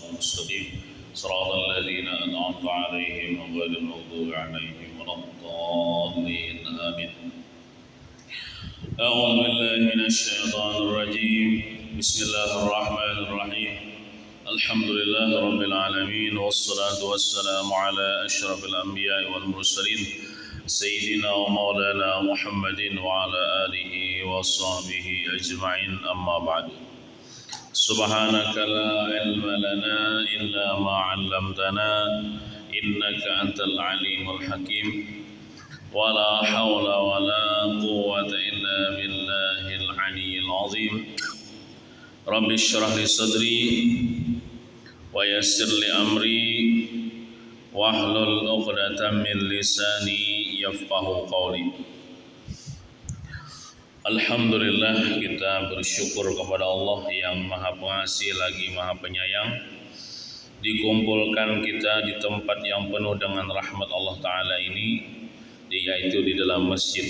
المستقيم صراط الذين أنعمت عليهم غير المغضوب عليهم ولا الضالين آمين. أعوذ بالله من الشيطان الرجيم. بسم الله الرحمن الرحيم. الحمد لله رب العالمين والصلاة والسلام على أشرف الأنبياء والمرسلين سيدنا ومولانا محمد وعلى آله وصحبه أجمعين. أما بعد. سبحانك لا علم لنا إلا ما علمتنا إنك أنت العليم الحكيم ولا حول ولا قوة إلا بالله العلي العظيم. رب اشرح لي صدري ويسر لي أمري واحلل عقدة من لساني يفقه قولي. Alhamdulillah, kita bersyukur kepada Allah yang Maha Pengasih lagi Maha Penyayang, dikumpulkan kita di tempat yang penuh dengan rahmat Allah Ta'ala ini, yaitu di dalam masjid.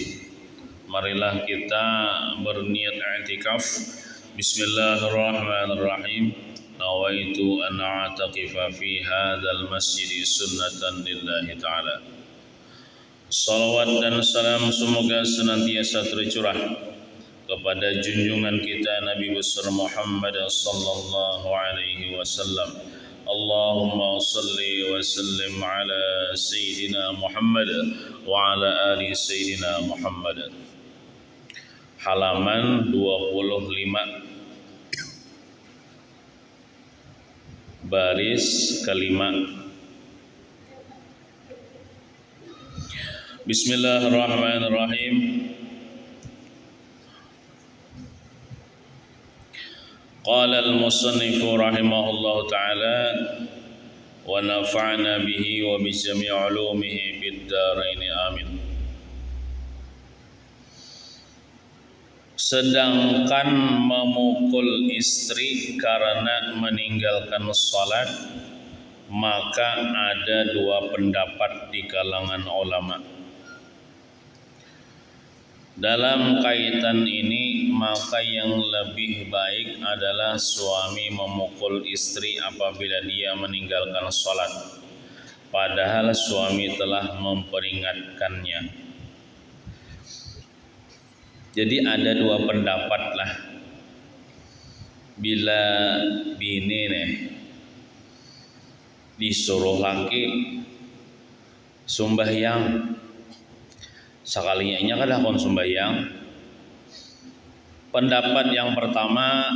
Marilah kita berniat i'tikaf. Bismillahirrahmanirrahim. Nawaitu an a'taqifa fi hadzal masjid sunnatan lillahi ta'ala. Salawat dan salam semoga senantiasa tercurah kepada junjungan kita Nabi besar Muhammad sallallahu alaihi wasallam. Allahumma salli wa sallim ala Sayyidina Muhammad wa ala ali Sayyidina Muhammad. Halaman 25 baris kelima. Bismillahirrahmanirrahim. Qala al-musannifu rahimahullahu ta'ala wa nafa'na bihi wa bi jami' ulumihi fid dharain amin. Sedangkan memukul istri karena meninggalkan salat, maka ada dua pendapat di kalangan ulama. Dalam kaitan ini, maka yang lebih baik adalah suami memukul istri apabila dia meninggalkan sholat, padahal suami telah memperingatkannya. Jadi ada dua pendapat lah. Bila bini nih disuruh laki sembahyang, sekalinya nya kada kon sembahyang. Pendapat yang pertama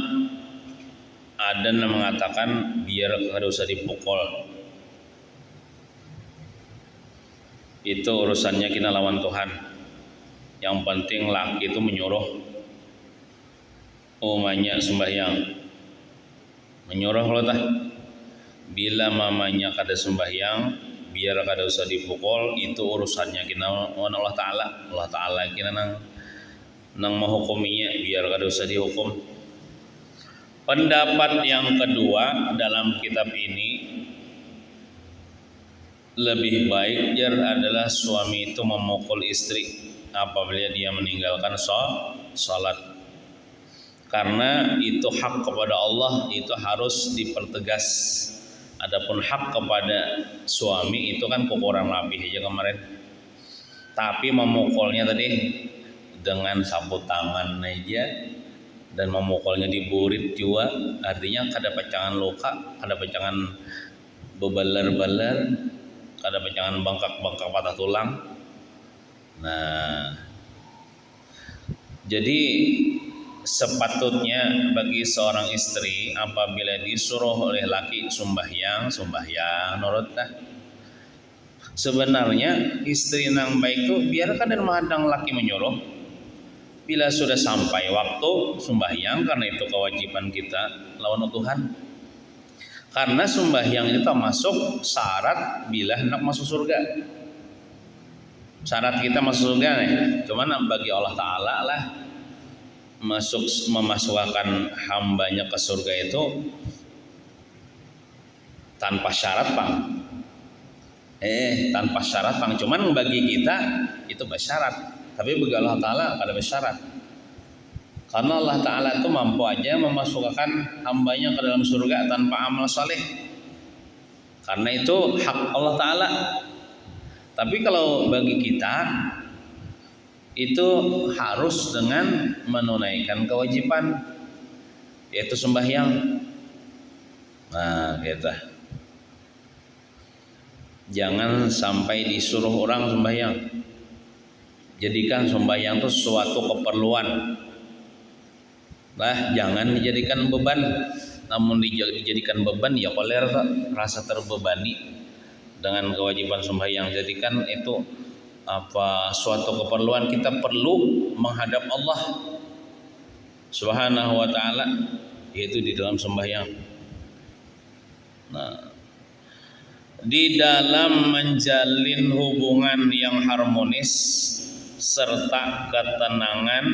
ada yang mengatakan biar kada usah dipukul, itu urusannya kita lawan Tuhan. Yang penting laki itu menyuruh umanya sembahyang, menyuruh kalau tah. Bila mamanya kada sembahyang, biar kada usah dipukul, itu urusannya kita lawan Allah Ta'ala. Allah Ta'ala kita nang menghukuminya, biar kada usah dihukum. Pendapat yang kedua dalam kitab ini, lebih baik adalah suami itu memukul istri apabila dia meninggalkan salat, karena itu hak kepada Allah, itu harus dipertegas. Adapun hak kepada suami itu kan kurang lebih aja kemarin. Tapi memukulnya tadi dengan sapu tangan aja dan memukulnya di burit juga, artinya kada pecangan luka, kada pecangan bebalar-balar, kada pecangan bengkak-bengkak patah tulang. Nah, jadi sepatutnya bagi seorang istri apabila disuruh oleh laki sembahyang nurutlah. Sebenarnya istri yang baik itu biarkan dan menghadang laki menyuruh. Bila sudah sampai waktu sembahyang, karena itu kewajiban kita lawan Tuhan. Karena sembahyang itu termasuk syarat bila hendak masuk surga. Syarat kita masuk surga nih, cuman bagi Allah Ta'ala lah memasukkan hambanya ke surga itu tanpa syarat Bang. Tanpa syarat Bang, cuman bagi kita itu bersyarat, tapi bagi Allah Ta'ala kada bersyarat. Karena Allah Ta'ala itu mampu aja memasukkan hambanya ke dalam surga tanpa amal saleh. karena itu hak Allah Ta'ala. Tapi kalau bagi kita itu harus dengan menunaikan kewajiban, yaitu sembahyang. Nah, gitu. Jangan sampai disuruh orang sembahyang. Jadikan sembahyang itu suatu keperluan. Nah, jangan dijadikan beban. Namun dijadikan beban ya koler, rasa terbebani dengan kewajiban sembahyang. Jadikan itu suatu keperluan, kita perlu menghadap Allah Subhanahu wa taala, yaitu di dalam sembahyang. Nah, di dalam menjalin hubungan yang harmonis serta ketenangan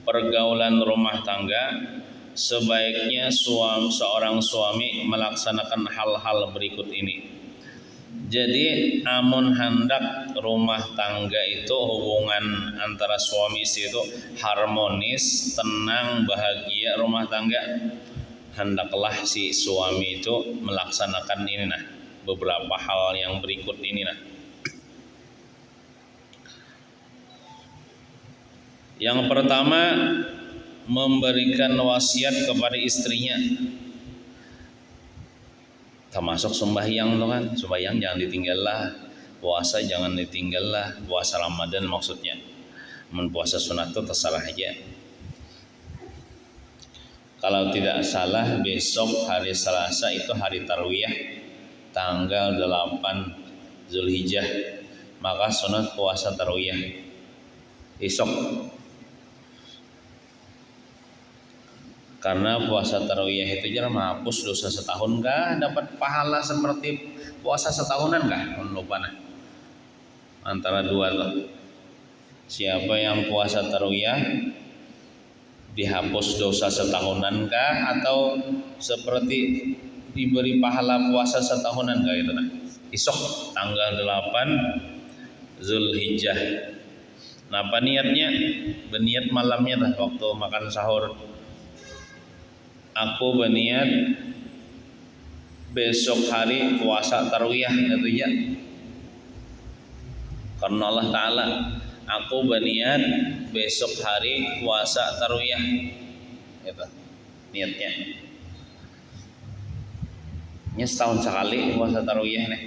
pergaulan rumah tangga, sebaiknya seorang suami melaksanakan hal-hal berikut ini. Jadi amun hendak rumah tangga itu, hubungan antara suami istri itu harmonis, tenang, bahagia rumah tangga, hendaklah si suami itu melaksanakan ini nah, beberapa hal yang berikut ini nah. Yang pertama, memberikan wasiat kepada istrinya, termasuk sembahyang tuh kan, sembahyang jangan ditinggal lah, puasa jangan ditinggal lah, puasa Ramadan maksudnya. Puasa sunat itu terserah aja. Kalau tidak salah besok hari Selasa itu hari Tarwiyah, tanggal 8 Zulhijjah, maka sunat puasa Tarwiyah esok. Karena puasa tarawih itu jangan menghapus dosa setahun kah, dapat pahala seperti puasa setahunan kah? Lupa nah. Antara dua tuh. Siapa yang puasa tarawih dihapus dosa setahunan kah, atau seperti diberi pahala puasa setahunan kah itu nah. Esok tanggal 8 Zulhijjah. Nah, apa niatnya? Berniat malamnya dah waktu makan sahur. Aku berniat besok hari puasa tarawih gitu ya. Karena Allah Ta'ala, aku berniat besok hari puasa tarawih gitu niatnya. Ini setahun sekali puasa tarawih nih.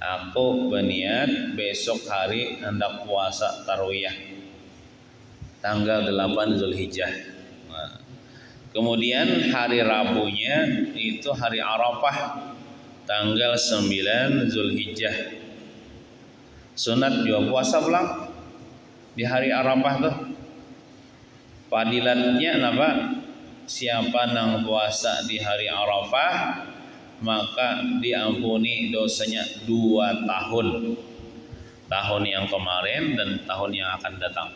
Aku berniat besok hari hendak puasa tarawih tanggal 8 Zulhijjah. Nah, kemudian hari Rabunya itu hari Arafah tanggal 9 Zulhijjah. Sunat juga puasa pulang di hari Arafah tuh. Fadilatnya apa? Siapa nang puasa di hari Arafah maka diampuni dosanya 2 tahun. Tahun yang kemarin dan tahun yang akan datang.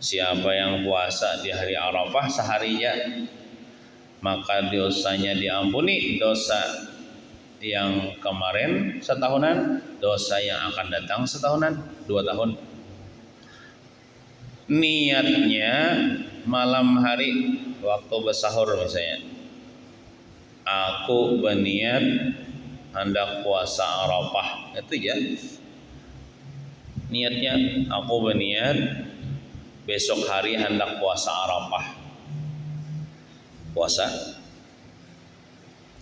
Siapa yang puasa di hari Arafah seharinya maka dosanya diampuni, dosa yang kemarin setahunan, dosa yang akan datang setahunan, 2 tahun. Niatnya malam hari waktu bersahur misalnya, aku berniat hendak puasa Arafah, itu ya niatnya. Aku berniat besok hari hendak puasa Arafah, puasa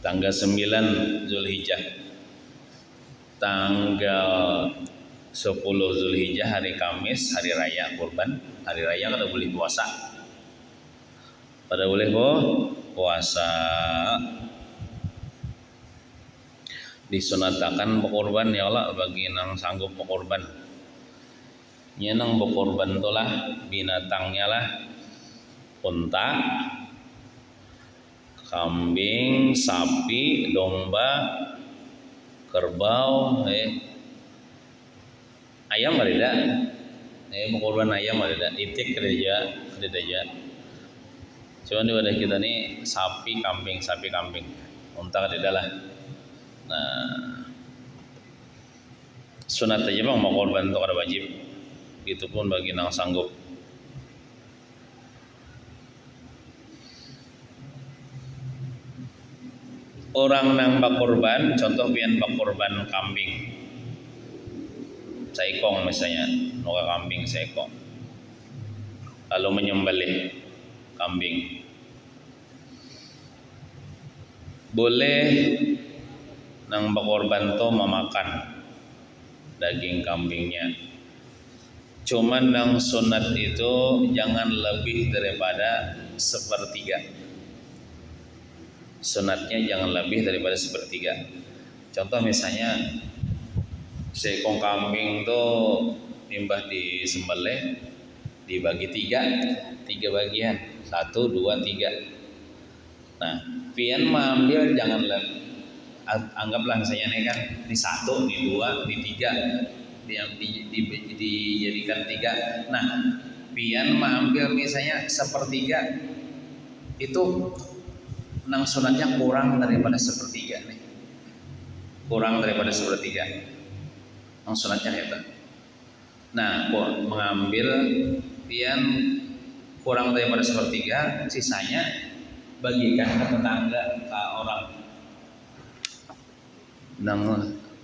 tanggal 9 Zulhijjah, tanggal 10 Zulhijjah hari Kamis, hari raya kurban. Hari raya kada boleh puasa, pada boleh puasa. Disunatakan berkorban ya Allah bagi nang sanggup berkorban. Nyenang berkorban itulah binatangnya lah, unta, kambing, sapi, domba, kerbau, ayam ada, berkorban ayam ada, itik kerja. Cuman di wadah kita nih sapi, kambing, unta ada lah. Nah, sunat aja bang mau korban itu ada wajib. Itu pun bagi nang sanggup. orang nang bakurban, contoh pian bakurban kambing saikong misalnya, nuka kambing saikong, lalu menyembelih kambing, boleh nang bakurban to memakan daging kambingnya. Cuman nang sunat itu jangan lebih daripada sepertiga. Sunatnya jangan lebih daripada sepertiga. Contoh misalnya seekor kambing tuh nimbah disembelih dibagi tiga bagian, 1, 2, 3. Nah, pian mengambil jangan lebih, anggaplah misalnya ini kan ini 1, ini 2, ini 3, dijadikan 3. Nah, pian mengambil misalnya sepertiga, itu nang sunatnya kurang daripada sepertiga nih, kurang daripada sepertiga nang sunatnya itu. Nah, mengambil pian kurang daripada sepertiga, sisanya bagikan ke tetangga, ke orang. Nang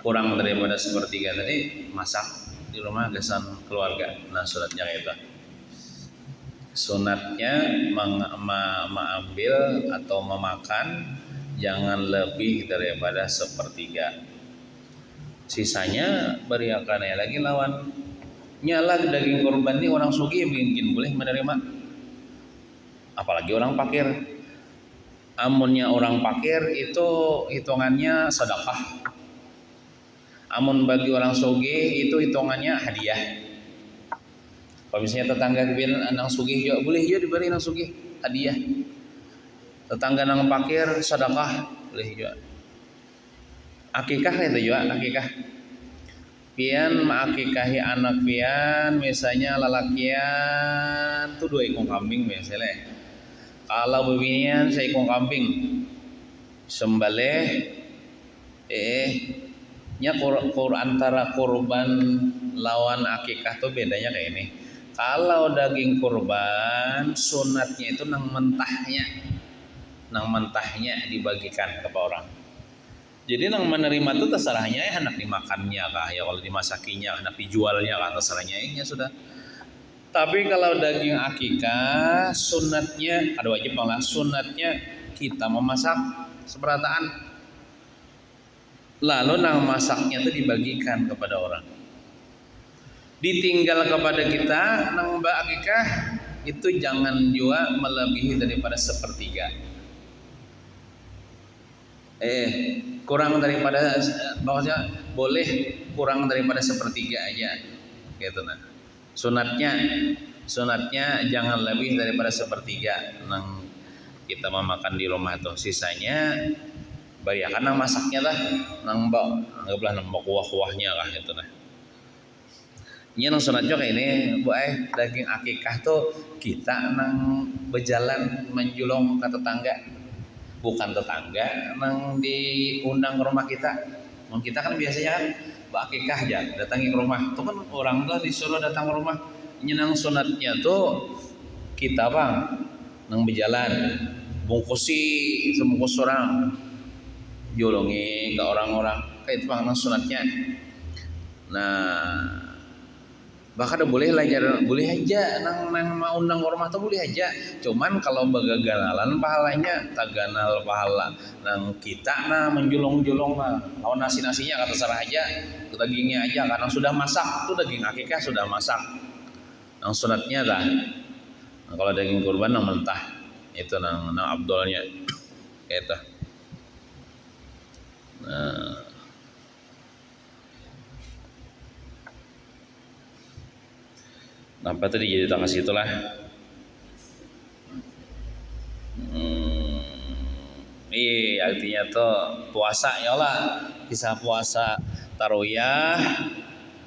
kurang daripada sepertiga tadi masak di rumah gesan keluarga. Nah, sunatnya itu. Sunatnya mengambil atau memakan jangan lebih daripada sepertiga. Sisanya beriakan lagi lawan. Nyala daging korban ini orang sugih mungkin boleh menerima. Apalagi orang fakir. Amunnya orang fakir itu hitungannya sedekah. Amun bagi orang sugih itu hitungannya hadiah. Kalau misalnya tetangga bilang nang sugih juga boleh juga diberi nang sugih hadiah. Tetangga nang fakir sedekah boleh juga. Akikah itu juga akikah. Pian mengakikahi anak pian misalnya lalakian tuh 2 ekor kambing misalnya. Kalau bebinian seekor kambing sembelih nya antara kurban lawan akikah tuh bedanya kayak ini. Kalau daging kurban sunatnya itu nang mentahnya dibagikan kepada orang. Jadi nang menerima itu terserahnya ya hendak dimakannya kah ya, kalau dimasakinya hendak dijualnya kah terserahnya ya sudah. Tapi kalau daging akikah sunatnya ada wajib malah sunatnya kita memasak seberataan. Lalu nang masaknya itu dibagikan kepada orang. Ditinggal kepada kita nang mbak akikah itu jangan juga melebihi daripada sepertiga. Kurang daripada bahwasanya boleh kurang daripada sepertiga aja gitu nah. Sunatnya jangan lebih daripada sepertiga nang kita memakan di rumah tuh. Sisanya bayar karena masaknya lah nang mbak anggaplah nang mbak kuah-kuahnya lah gitu nah. Ini nang sunatnya kayak ini bu daging akikah tuh kita nang berjalan menjulung ke tetangga, bukan tetangga nang diundang ke rumah kita. Kita kan biasanya kan akikah aja datangi ke rumah. Itu kan orang tuh disuruh datang ke rumah. Nyenang sunatnya tuh kita bang nang berjalan bungkusi sebungkus orang jolongi ke orang-orang kayak itu bang nang sunatnya. Nah bahkan boleh aja nang mau undang rumah tuh boleh aja. Cuman kalau bagaganalan pahalanya taganal pahala nang kita nah menjulung-julung lah lawan nasinya kata terserah aja dagingnya aja karena sudah masak tuh daging akikah sudah masak nang sunatnya dah. Nah, kalau daging kurban nang mentah itu nang abdolnya itu. Nah apa tadi jadi tak kasih itulah. Iya artinya tuh puasa ya lah, kisah puasa tarawiyah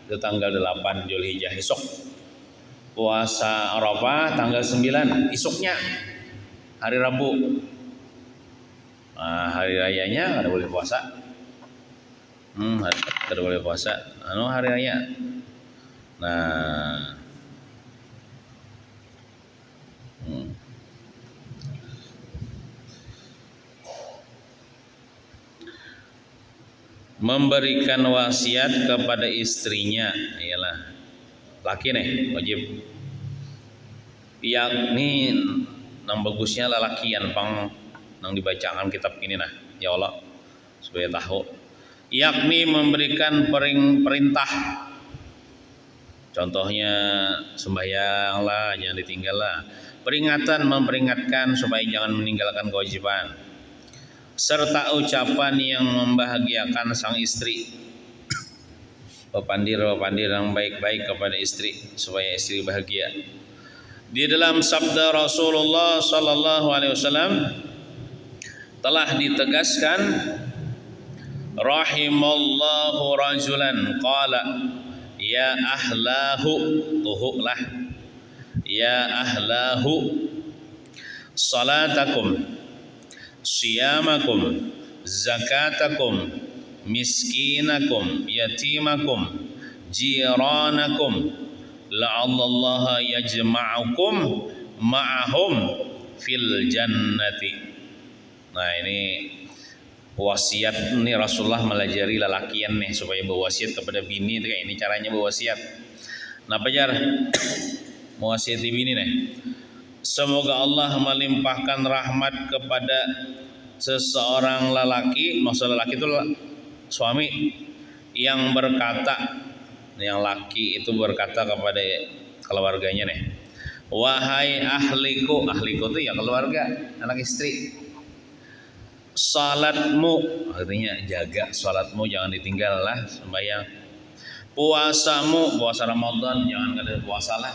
itu tanggal 8 Zulhijjah esok, puasa Arafah tanggal 9 esoknya hari Rabu. Nah, hari rayanya ada boleh puasa, ada boleh puasa hari raya. Nah memberikan wasiat kepada istrinya, ialah laki nih wajib, yakni nang bagusnya lalakian pang nang dibacakan kitab ini nah ya Allah supaya tahu, yakni memberikan perintah, contohnya sembahyang lah jangan ditinggal lah, peringatan memperingatkan supaya jangan meninggalkan kewajiban, serta ucapan yang membahagiakan sang istri, pepandir yang baik-baik kepada istri supaya istri bahagia. Di dalam sabda Rasulullah sallallahu alaihi wasallam telah ditegaskan, rahimallahu rajulan qala ya ahlahu, tuhuklah ya ahlahu salatakum siyamakum zakatakum miskinakum yatimakum jiranakum la'allallaha yajma'ukum ma'ahum fil jannati. Nah ini wasiat nih, Rasulullah melajari lelakian nih supaya berwasiat kepada bini, itu kayak ini caranya berwasiat. Nah pajar mewasiati bini nih, semoga Allah melimpahkan rahmat kepada seseorang lelaki, maksud lelaki itu suami yang berkata, yang laki itu berkata kepada keluarganya nih, wahai ahliku, ahliku itu ya keluarga, anak istri, salatmu, artinya jaga salatmu, jangan ditinggal lah sembahyang, puasamu, puasa Ramadan jangan kada puasa lah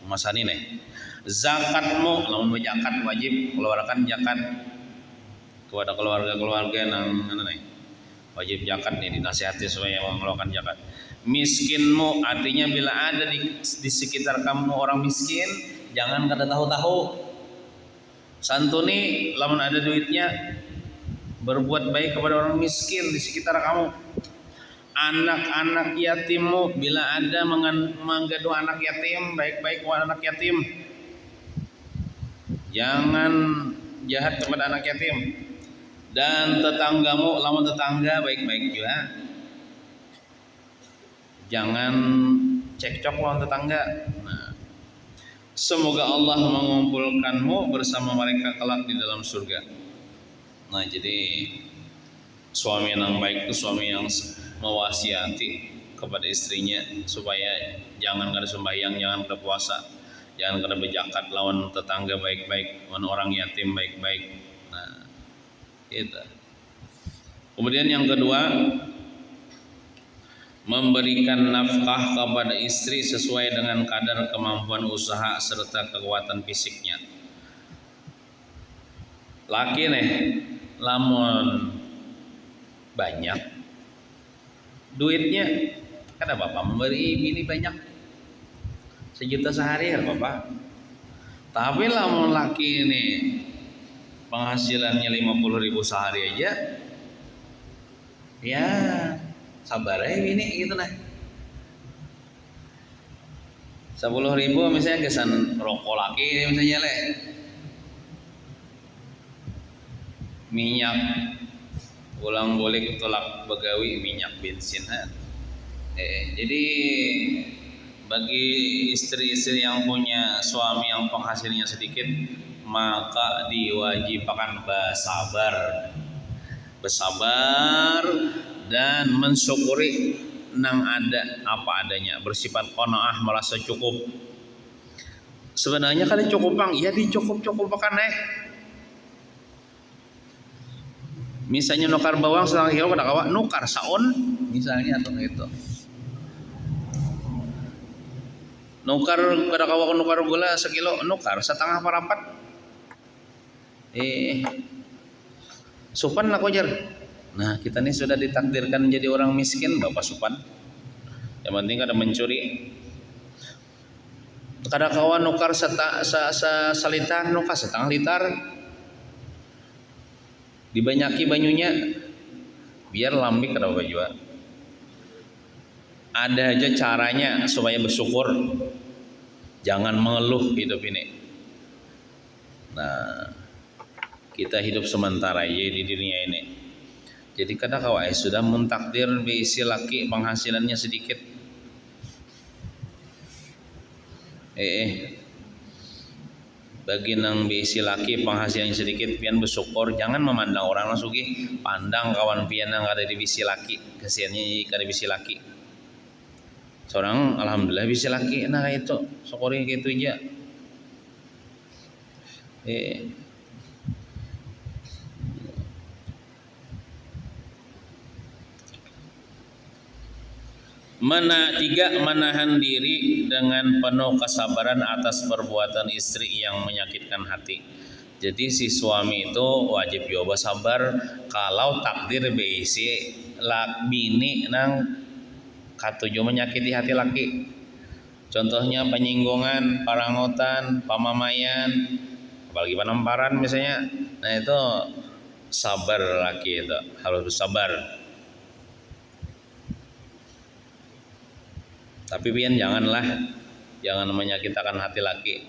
masa ini nih, zakatmu, lamun berzakat wajib keluarkan zakat kepada keluarga-keluarga nang mana nih wajib zakat nih, dinasihati supaya mengeluarkan zakat. Miskinmu, artinya bila ada di sekitar kamu orang miskin, jangan kada tahu-tahu, santuni lamun ada duitnya, berbuat baik kepada orang miskin di sekitar kamu. Anak-anak yatimmu, bila ada menggaduh anak yatim, baik-baik kepada anak yatim, jangan jahat kepada anak yatim. Dan tetanggamu, lamun tetangga baik-baik juga, jangan cekcok lawan tetangga. Nah, semoga Allah mengumpulkanmu bersama mereka kelak di dalam surga. Nah jadi suami yang baik itu suami yang mewasiati kepada istrinya supaya jangan kada sembahyang, jangan kada puasa, jangan kada berzakat, lawan tetangga baik-baik, lawan orang yatim baik-baik. Nah itu. Kemudian yang kedua, memberikan nafkah kepada istri sesuai dengan kadar kemampuan usaha serta kekuatan fisiknya. Laki nih lamun banyak duitnya, kan bapak memberi bini banyak 1 juta sehari ya bapak. Tapi lamun laki ini penghasilannya 50.000 sehari aja, ya sabar aja bini gitu nah. 10.000 misalnya kesan rokok laki misalnya leh, minyak ulang boleh tolak begawi minyak bensin kan. Jadi bagi istri-istri yang punya suami yang penghasilnya sedikit, maka diwajibkan bersabar dan mensyukuri nang ada apa adanya, bersifat qanaah, merasa cukup. Sebenarnya kan cukupang, ya dicukup-cukupkan misalnya nukar bawang setengah kilo pada kawan nukar saon misalnya atau gitu, nukar pada kawan nukar gula sekilo nukar setengah parapat, supan lah kojar. Nah kita ini sudah ditakdirkan menjadi orang miskin, bapak supan, yang penting kada mencuri. Kada kawan nukar salitar nukar setengah litar, dibanyaki banyunya biar lambik kada bajua. Ada aja caranya supaya bersyukur, jangan mengeluh hidup ini. Nah kita hidup sementara aja di dunia ini, Jadi kada kawai sudah mentakdir beisi laki penghasilannya sedikit. Bagi nang beisi laki penghasilannya sedikit pian bersyukur, jangan memandang orang langsung pandang kawan pian yang ada di bisi laki, kasihannya kada bisi laki. Seorang alhamdulillah bisi laki, nah itu syukuri gitu aja. Tiga, menahan diri dengan penuh kesabaran atas perbuatan istri yang menyakitkan hati. Jadi si suami itu wajib coba sabar kalau takdir beisi bini nang katuju menyakiti hati laki. Contohnya penyinggungan, parangotan, pamamayan, apalagi penamparan misalnya. Nah itu sabar laki itu harus bersabar. Tapi pian jangan menyakitkan hati laki.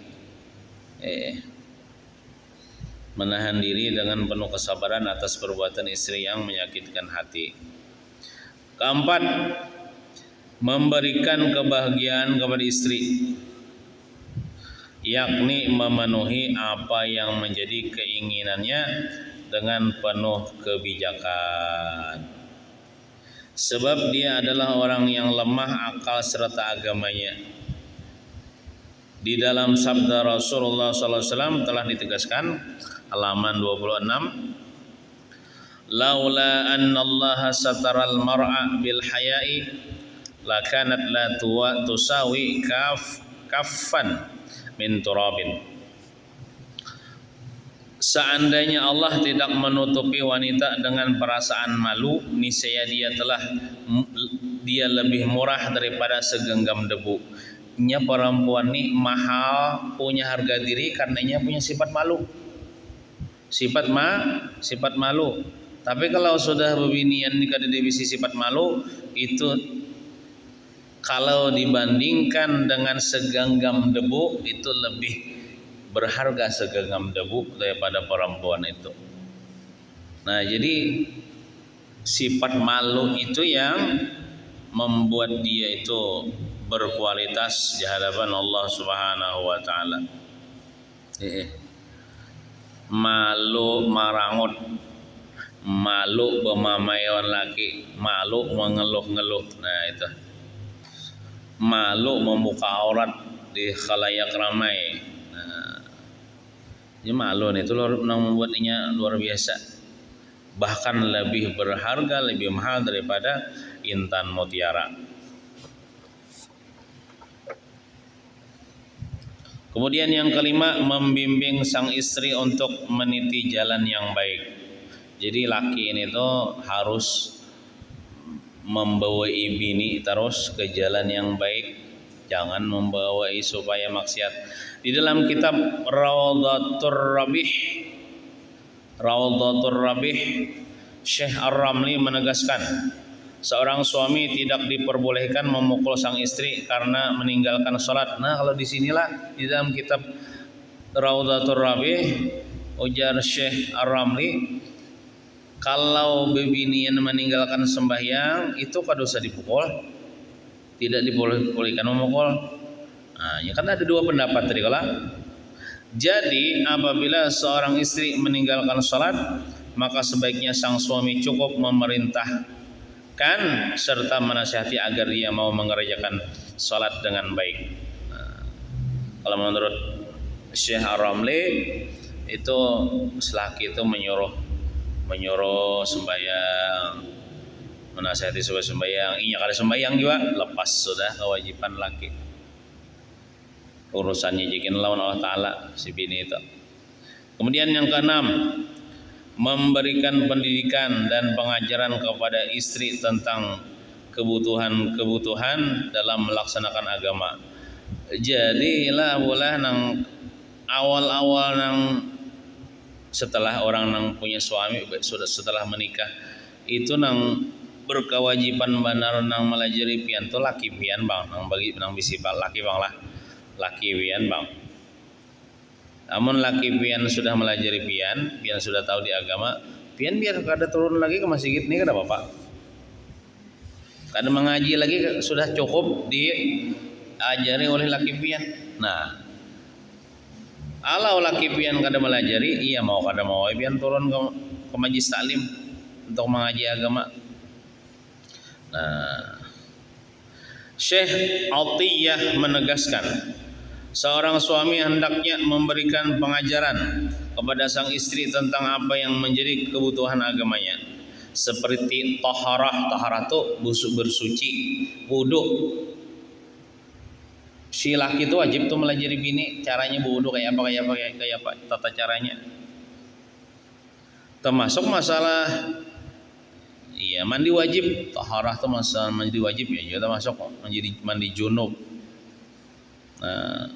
Menahan diri dengan penuh kesabaran atas perbuatan istri yang menyakitkan hati. Keempat, memberikan kebahagiaan kepada istri, yakni memenuhi apa yang menjadi keinginannya dengan penuh kebijakan. Sebab dia adalah orang yang lemah akal serta agamanya. Di dalam sabda Rasulullah SAW telah ditegaskan, halaman 26, laula anna Allah sataral mar'a bil haya'i lakanat la tusawi kaffan min turabin. Seandainya Allah tidak menutupi wanita dengan perasaan malu, niscaya dia lebih murah daripada segenggam debu. Nya perempuan ini mahal, punya harga diri karenanya punya sifat malu. Sifat malu. Tapi kalau sudah bebinian nikah di divisi sifat malu, itu kalau dibandingkan dengan segenggam debu itu lebih berharga segenggam debu daripada perempuan itu. Nah, jadi sifat malu itu yang membuat dia itu berkualitas di hadapan Allah Subhanahu wa taala. Malu marangut, malu bemamayan laki, malu mengeluh-ngeluh. Nah, itu. Malu membuka aurat di khalayak ramai. Ini malu nih, itu membuatnya luar biasa. Bahkan lebih berharga, lebih mahal daripada intan mutiara. Kemudian yang kelima, membimbing sang istri untuk meniti jalan yang baik. Jadi laki ini tuh harus membawa bini terus ke jalan yang baik, jangan membawai supaya maksiat. Di dalam kitab Rawdatur Rabih, Syekh Ar-Ramli menegaskan, seorang suami tidak diperbolehkan memukul sang istri karena meninggalkan sholat. Nah, kalau disinilah di dalam kitab Rawdatur Rabih, ujar Syekh Ar-Ramli, kalau bebinian meninggalkan sembahyang itu kada usah dipukul, tidak dibolehkan memukul. Nah, ya kan ada dua pendapat tadi kalau. Jadi apabila seorang istri meninggalkan sholat, maka sebaiknya sang suami cukup memerintahkan serta menasihati agar dia mau mengerjakan sholat dengan baik. Nah, kalau menurut Syekh Ar-Ramli itu laki itu menyuruh sembahyang, menasihati supaya sembahyang. Iya, kalau sembahyang juga lepas sudah kewajiban laki. Urusannya jikin lawan Allah Ta'ala si bini itu. Kemudian yang keenam, memberikan pendidikan dan pengajaran kepada istri tentang kebutuhan dalam melaksanakan agama. Jadi lah boleh nang awal-awal nang setelah orang nang punya suami sudah setelah menikah itu nang berkewajiban benar nang melajari pian tu laki pian bang nang bagi nang bisi laki bang lah. Laki pian bang. Namun laki pian sudah melajari pian sudah tahu di agama, pian biar kada turun lagi ke masjid nih kada apa-apa. Kada mengaji lagi sudah cukup diajari oleh laki pian. Nah, alau laki pian kada melajari, iya mau kada mau pian turun ke majlis taklim untuk mengaji agama. Nah, Syekh Atiyah menegaskan, seorang suami hendaknya memberikan pengajaran kepada sang istri tentang apa yang menjadi kebutuhan agamanya, seperti taharah. Taharah itu bersuci, wudu. Si laki itu wajib tuh melajari bini caranya berwudu kayak apa tata caranya. Termasuk masalah mandi wajib. Taharah tuh masalah mandi wajib ya, juga termasuk menjadi mandi junub. Nah,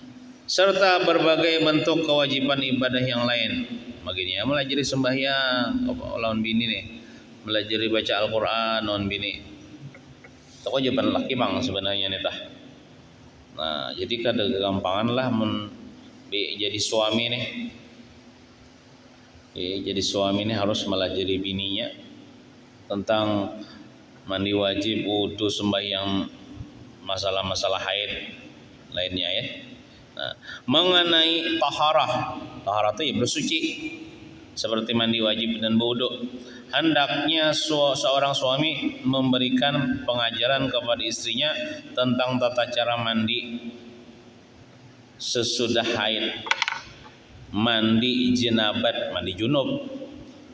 serta berbagai bentuk kewajiban ibadah yang lain. Makanya melajari sembahyang lawan bini nih, melajari baca Al-Qur'an lawan bini. Itu kewajiban laki bang sebenarnya nih tah. Nah, jadi kada gampangan lah jadi suami nih. Jadi suami ini harus melajari bininya tentang mandi wajib, wudu, sembahyang, masalah-masalah haid lainnya ya. Nah, mengenai taharah itu ya bersuci seperti mandi wajib dan wudu. Hendaknya seorang suami memberikan pengajaran kepada istrinya tentang tata cara mandi sesudah haid, mandi jenabat, mandi junub,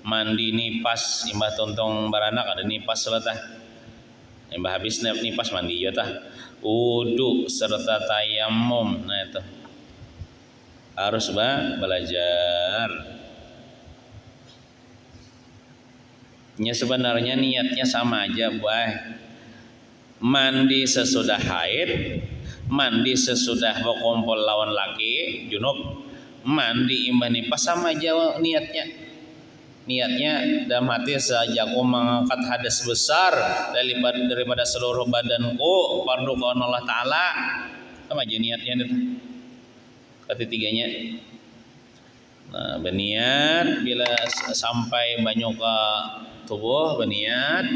mandi nipas, imbah tontong baranak ada nipas seletah, imbah habis nipas mandi ya tah, wudu serta tayamum. Nah itu harus belajar. Sebenarnya niatnya sama aja, mandi sesudah haid, mandi sesudah berkumpul lawan laki junub, mandi imbah nipas sama aja niatnya. Niatnya dalam hati saja aku mengangkat hadas besar daripada seluruh badanku, fardu kaun Allah Ta'ala, sama aja niatnya itu. Ketiganya. Nah, berniat bila sampai banyak ke tubuh, berniat.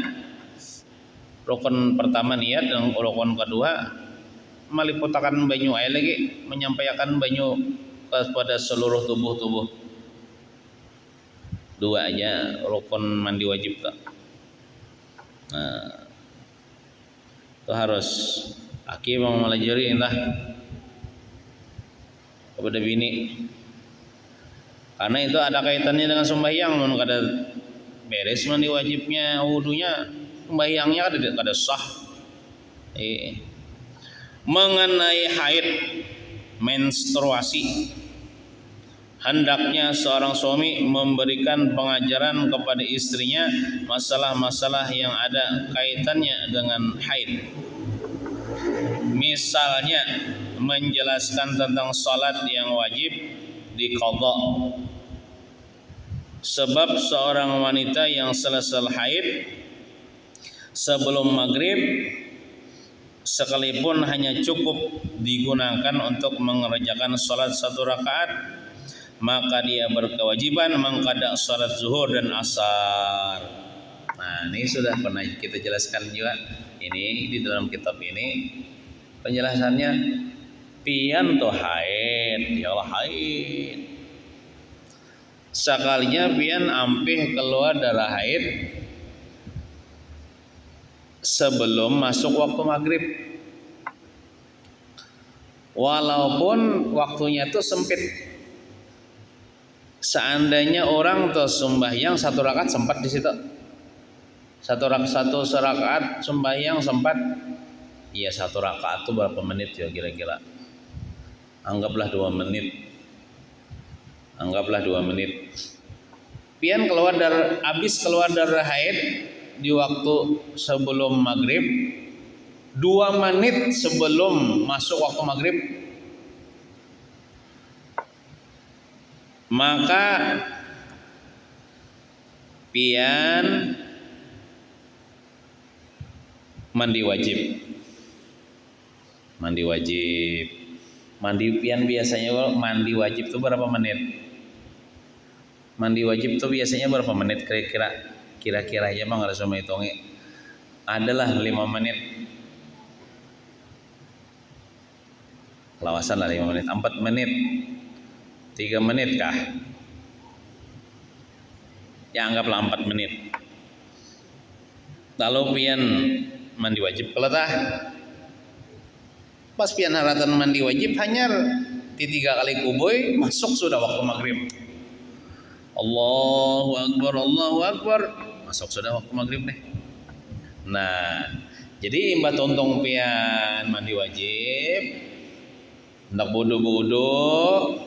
Rukun pertama niat dan rukun kedua meliputakan banyu air lagi, menyampaikan banyu kepada seluruh tubuh. Dua aja rukun mandi wajib tak. Nah, itu harus aki mau melajari entah kepada bini. Karena itu ada kaitannya dengan sembahyang. Mun kada beres mandi wajibnya, wudunya, sembahyangnya kada sah. Mengenai haid, menstruasi, hendaknya seorang suami memberikan pengajaran kepada istrinya masalah-masalah yang ada kaitannya dengan haid. Misalnya menjelaskan tentang salat yang wajib diqadha. Sebab seorang wanita yang selesai haid sebelum maghrib, sekalipun hanya cukup digunakan untuk mengerjakan salat 1 rakaat, maka dia berkewajiban mengqada salat zuhur dan asar. Nah, ini sudah pernah kita jelaskan juga. Ini di dalam kitab ini penjelasannya. Pian to haid, dialah haid. Sekalinya pian ampih keluar darah haid sebelum masuk waktu maghrib, walaupun waktunya itu sempit. Seandainya orang tuh sembahyang 1 rakaat sempat di situ, satu rakaat sembahyang sempat, iya 1 rakaat itu berapa menit ya kira-kira? Anggaplah 2 menit. Pian habis keluar dari haid di waktu sebelum maghrib, 2 menit sebelum masuk waktu maghrib, maka pian mandi wajib. Mandi pian biasanya mandi wajib itu berapa menit? Mandi wajib tuh biasanya berapa menit kira-kira aja bang, harus sama hitungnya. Adalah 5 menit. Lawasan lah 5 menit, 4 menit, 3 menit kah? Ya anggaplah 4 menit. Lalu pian mandi wajib kalau tah pas pian haratan mandi wajib hanyar di 3 kali kuboy masuk sudah waktu maghrib. Allahu Akbar, masuk sudah waktu maghrib nih. Nah, jadi imba tontong pian mandi wajib, hendak bodoh-bodoh,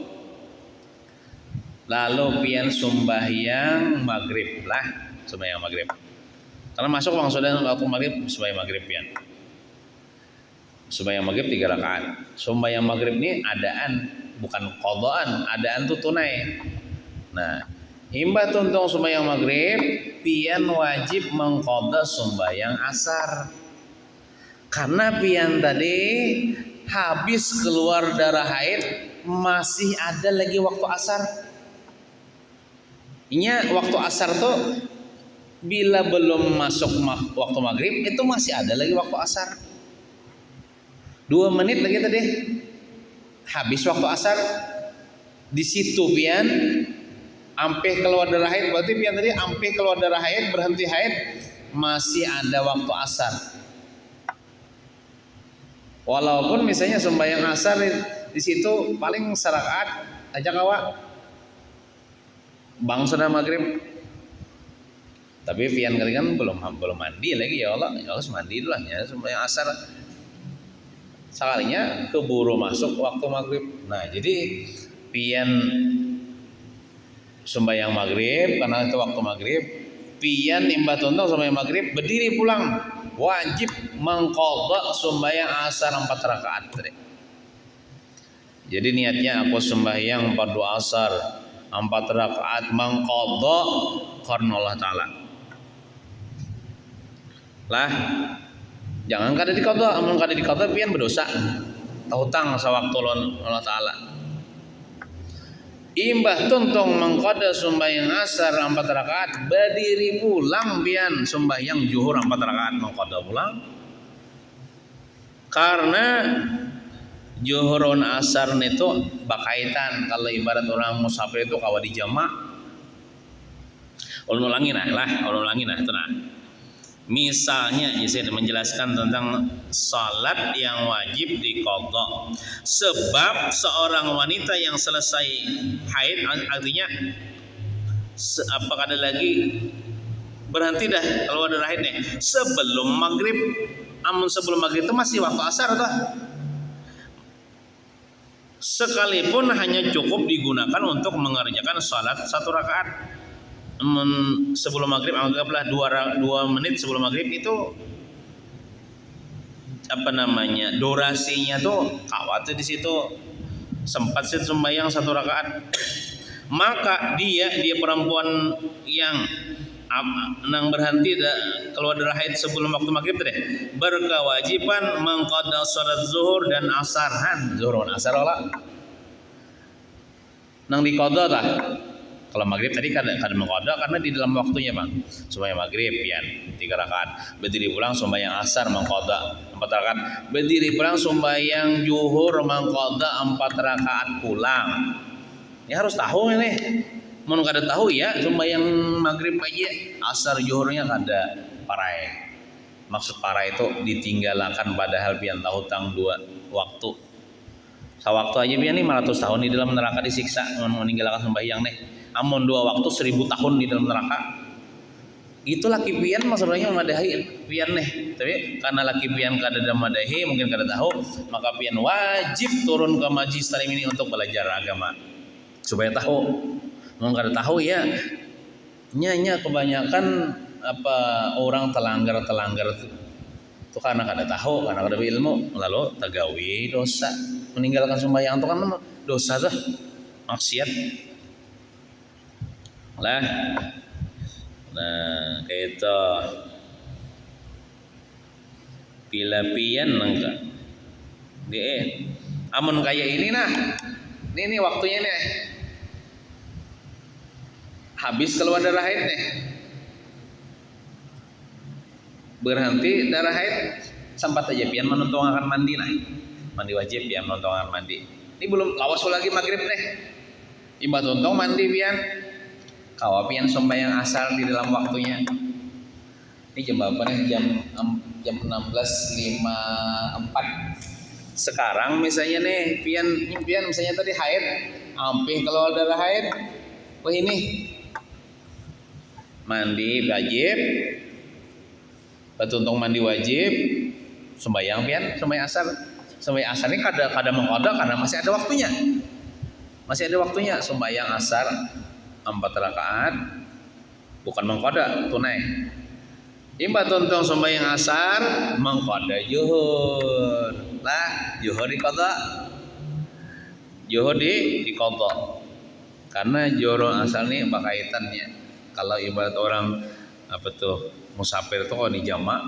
lalu pian sembahyang maghrib lah, sembahyang maghrib. Karena masuk bang sudah waktu maghrib, sembahyang maghrib pian. Sembahyang maghrib 3 rakaat. Sembahyang maghrib ini adaan, bukan qadaan, adaan tuh tunai. Nah, himba tuntung sembahyang maghrib, pian wajib mengqada sembahyang asar. Karena pian tadi habis keluar darah haid, masih ada lagi waktu asar. Inya waktu asar tuh bila belum masuk waktu maghrib itu masih ada lagi waktu asar. 2 menit lagi tadi habis waktu asar. Di situ pian ampe keluar darah haid, berarti pian tadi ampe keluar darah haid, berhenti haid, masih ada waktu asar. Walaupun misalnya sembahyang asar di situ paling serakaat aja kawa, bang sudah maghrib. Tapi pian kali kan belum mandi lagi, ya Allah harus mandi dulu lah ya sembahyang asar. Sekalinya keburu masuk waktu maghrib. Nah jadi pian sembahyang maghrib karena itu waktu maghrib, pian imba tontong sembahyang maghrib berdiri pulang, wajib mengqadha sembahyang asar 4 rakaat. Jadi niatnya aku sembahyang fardu asar 4 rakaat mengqadha karena Allah Ta'ala. Lah jangan kada diqadha, amun kada diqadha pian berdosa. Tahutang sawaktu Allah Ta'ala. Imbah tontong mengqadha sembahyang asar 4 rakaat, berdiri pulang pian sembahyang zuhur 4 rakaat mengqadha pulang. Karena zuhurun asar itu bakaitan, kalau ibarat orang musafir itu kawa di jamak. Ulun ulangi nah itu nah. Misalnya saya menjelaskan tentang salat yang wajib diqadha. Sebab seorang wanita yang selesai haid, artinya apakah ada lagi berhenti dah kalau ada haid nih sebelum maghrib. Amun sebelum maghrib itu masih waktu asar tuh. Sekalipun hanya cukup digunakan untuk mengerjakan salat 1 rakaat. Sebelum maghrib anggaplah 2 menit sebelum maghrib itu durasinya tuh kawat di situ sempat sih sembahyang 1 rakaat. Maka dia perempuan yang nang berhenti keluar darah haid sebelum waktu maghrib deh berkewajiban mengqadha salat zuhur dan asar. Zuhur dan asar olah nang diqadha tah. Kalau maghrib tadi kada mengqadha karena di dalam waktunya bang. Sembahyang maghrib pian 3 rakaat, berdiri pulang sembahyang asar mengqadha 4 rakaat, berdiri pulang sembahyang zuhur mengqadha 4 rakaat pulang. Ini harus tahu ini. Mun kada tahu ya sembahyang maghrib aja asar zuhurnya kada parai. Maksud parai itu ditinggalkan padahal pian tahu tang 2 waktu. Sawaktu aja pian 500 tahun di dalam neraka disiksa meninggalkan sembahyang nih. Amun 2 waktu 1000 tahun di dalam neraka. Itu laki pian maksudnya madahi pian nih. Tapi karena laki pian kada ada madahi mungkin kada tahu, maka pian wajib turun ke majlis taklim ini untuk belajar agama supaya tahu. Mau kada tahu ya nya kebanyakan orang telanggar itu karena kada tahu, karena kada ilmu lalu tagawi dosa meninggalkan sembahyang itu kan dosa tuh maksiat lah. Nah kayak itu pilapian nangka dia amun kayak ini nah ini waktunya nih habis keluar darah haid nih, berhenti darah haid, sempat aja pian menuntungan mandi nah, mandi wajib pian menuntungan mandi. Ini belum lawas lagi maghrib nih, imba tuntung mandi pian, kawa pian sombayang asar di dalam waktunya. Ini jam berapa nih? Jam 16.54. Sekarang misalnya nih, pian misalnya tadi haid, ampih keluar darah haid, wah ini mandi wajib, betuntung mandi wajib, sembayang pian, sembayang asar ini kada mengkoda karena masih ada waktunya, sembayang asar 4 rakaat, bukan mengkoda tunai. Imba tuntung sembahyang asar mengkoda zuhur. Lah, zuhur diqadha. Karena zuhur asar ini berkaitannya. Kalau ibarat orang apa tuh musafir tuh kalau dijamak,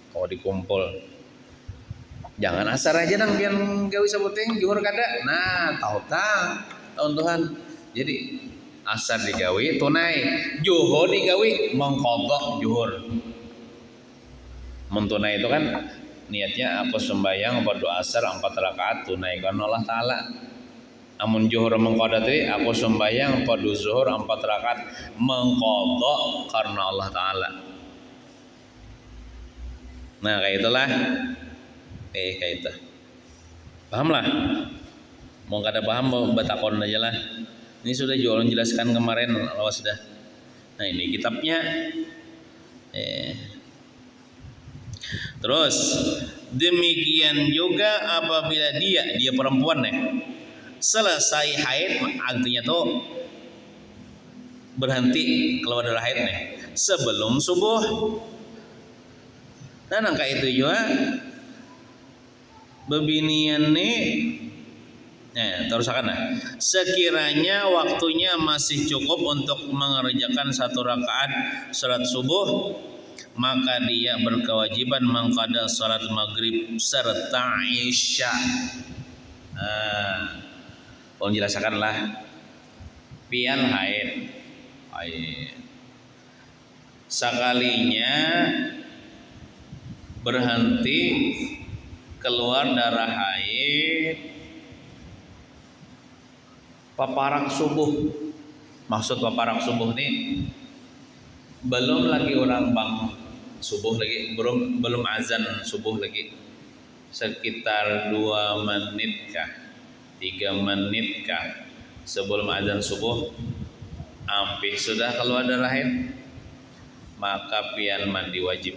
kalau dikumpul. Jangan asar aja nang pian gawe sabuting zuhur kada. Nah, tahu Tuhan. Jadi asar digawe tunai, zuhur digawe mengqadha zuhur. Mentunai itu kan niatnya aku sembahyang pada asar 4 rakaat tunai karena Allah Ta'ala. Amun zuhur mengqadha tadi aku sembahyang pada zuhur 4 rakaat mengqadha karena Allah Ta'ala. Nah kayak itulah, kayak itu. Paham lah? Mau kada paham batakon aja lah. Ini sudah jualan jelaskan kemarin, lawas sudah. Nah ini kitabnya. Terus demikian juga apabila dia perempuan nih selesai haid, artinya tuh berhenti keluar darah haid nih sebelum subuh. Nah nangka itu juga bebinian nih. Nah, terus akan sekiranya waktunya masih cukup untuk mengerjakan 1 rakaat salat subuh, maka dia berkewajiban mengqadha salat maghrib serta isya. Mau jelaskanlah pian haid. Sekalinya berhenti keluar darah haid paparak subuh. Maksud paparak subuh nih belum lagi orang bangun subuh lagi, belum azan subuh lagi, sekitar 2 menit kah 3 menit kah sebelum azan subuh ampih sudah keluar darah haid, maka pian mandi wajib.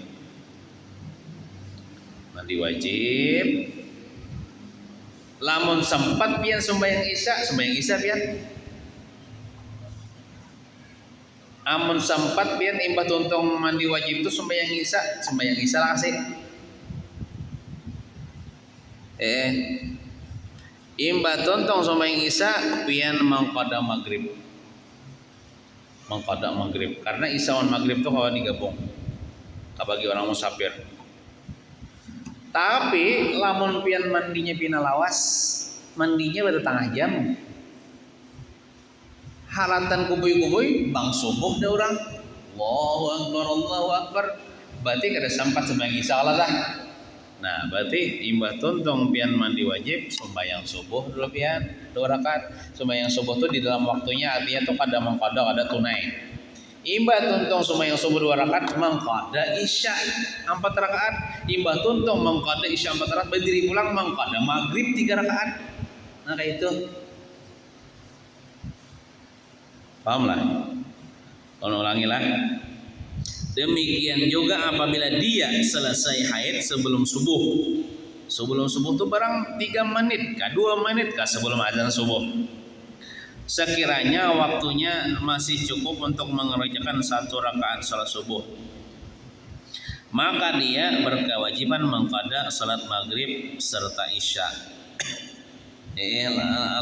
Lamun sempat pian sembahyang isya pian. Amun sempat pian imbah tuntung mandi wajib itu sembahyang isya lah sih. Imbah tuntung sembahyang isya pian mengqadha maghrib. Karena isya dan maghrib itu kawan digabung. Bagi orang musafir. Tapi lamun pian mandinya pina lawas, mandinya pada tengah jam. Halatan kubuy bang subuh dah orang. Allahu akbar. Berarti kada sempat sembahyang isya lah dah. Nah, berarti imbah tuntung pian mandi wajib sembahyang subuh dulu pian 2 rakaat. Sembahyang subuh tuh di dalam waktunya artinya tuh kada mengqadha kada tunai. Imbah tuntung sembahyang subuh 2 rakaat mengqadha isya 4 rakaat. Imbah tuntung mengqadha isya 4 rakaat berdiri pulang mengqadha maghrib 3 rakaat. Nah kayak itu. Paham lah? Tolong ulangi lah. Demikian juga apabila dia selesai haid sebelum subuh. Sebelum subuh itu barang 3 menit kah 2 menit kah sebelum azan subuh. Sekiranya waktunya masih cukup untuk mengerjakan 1 rakaat salat subuh, maka dia berkewajiban mengqadha salat maghrib serta isya.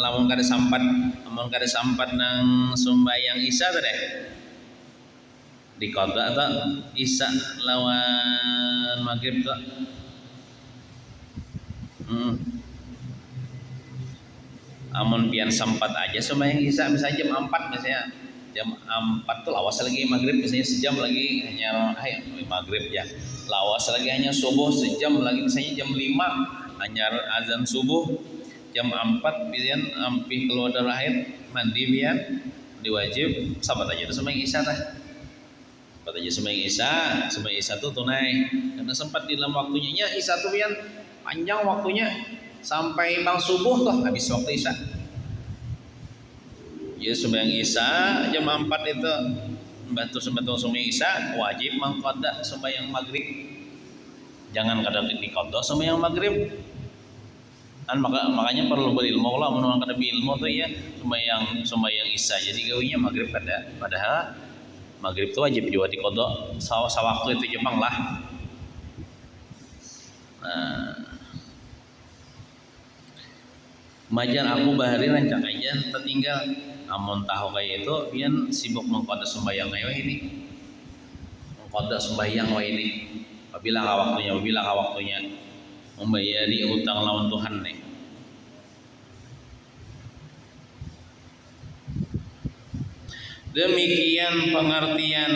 Lamun kada sampat nang sembahyang isya teh diqadha ta isya lawan maghrib ta. Amun pian sempat aja sembahyang isya misalnya jam 4 misalnya jam 4 tuh lawas lagi maghrib, misalnya sejam lagi hanya maghrib ya, lawas lagi hanya subuh sejam lagi, misalnya jam 5 hanya azan subuh, jam 4 biar ampih keluar darah haid mandi biar diwajib sabat aja sembahyang isya tah, sabat aja sembahyang isya tuh tunai karena sempat di dalam waktunya ya, isya tuh biar panjang waktunya sampai bang subuh tuh habis waktu isya. Ya sembahyang isya jam 4 itu bantu sembahyang isya wajib mengqada sembahyang maghrib. Jangan kada diqada sembahyang maghrib. Kan makanya perlu berilmu lah, mun kada berilmu tuh ya sembahyang isya jadi gawinya maghrib kada, padahal maghrib tuh wajib juga diqada sawaktu itu Jepang lah. Nah, majan aku bahari rancang aja tertinggal amun tahu kayak itu pian sibuk mengqada sembahyang ayo ini mengqada sembahyang wa ini apabila waktunya membayari utang lawan Tuhan nih. Demikian pengertian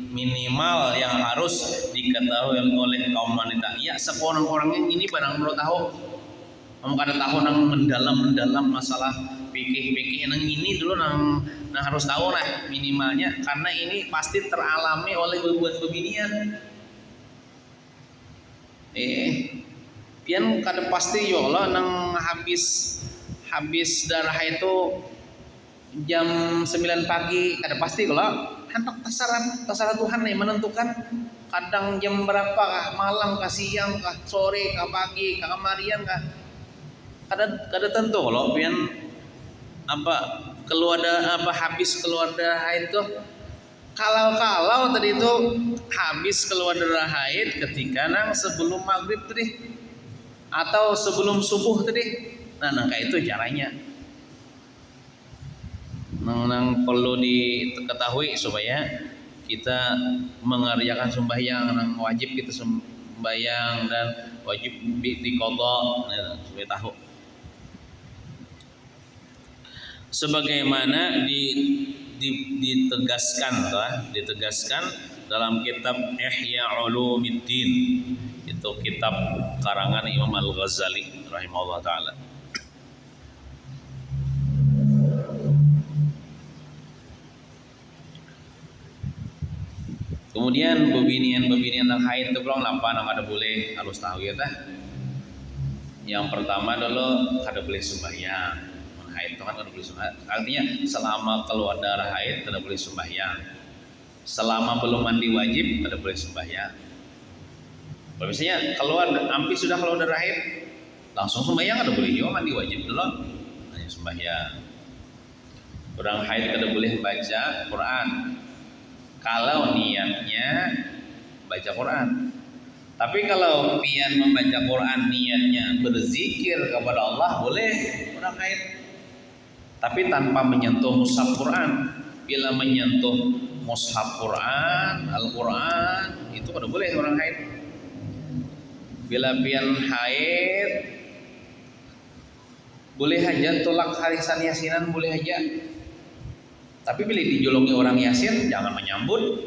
minimal yang harus diketahui oleh kaum wanita. Ya, sekurang-kurangnya ini barang perlu tahu. Kamu kada tahu nang mendalam masalah fikih nang ini dulu nang harus tahu lah minimalnya, karena ini pasti teralami oleh bebinian. Pian kada pasti yo lah nang habis darah itu jam 9 pagi kada pasti kalau hendak terserah Tuhan nih menentukan kadang jam berapa kah, malam kah, siang kah, sore kah, pagi kah, kemarian kah, kada tentu kalau pian habis keluar darah haid itu kalau tadi itu habis keluar darah haid ketika nang sebelum maghrib tadi atau sebelum subuh tadi. Nah kayak itu caranya nang perlu diketahui supaya kita mengerjakan sembahyang nang wajib kita sembahyang dan wajib diqadha, supaya tahu sebagaimana ditegaskan dalam kitab Ihya Ulumuddin, itu kitab karangan Imam Al-Ghazali rahimahullah taala. Kemudian bebinian nang haid itu belum napa nang kada boleh harus tahu ya tah. Yang pertama dulu kada boleh sembahyang. Haid itu kan kada boleh sembahyang. Artinya selama keluar darah haid kada boleh sembahyang. Selama belum mandi wajib kada boleh sembahyang. Kalau misalnya sudah keluar darah haid langsung sembahyang kada boleh juga, mandi wajib dulu hanya sembahyang. Orang haid kada boleh baca Quran kalau niatnya baca Quran. Tapi kalau pian membaca Quran niatnya berzikir kepada Allah boleh orang haid. Tapi tanpa menyentuh mushaf Quran. Bila menyentuh mushaf Quran, Al-Quran itu kada boleh orang haid. Bila pian haid boleh aja tolak harisan yasinan boleh aja. Tapi bila dijolongi orang yasin jangan menyambut.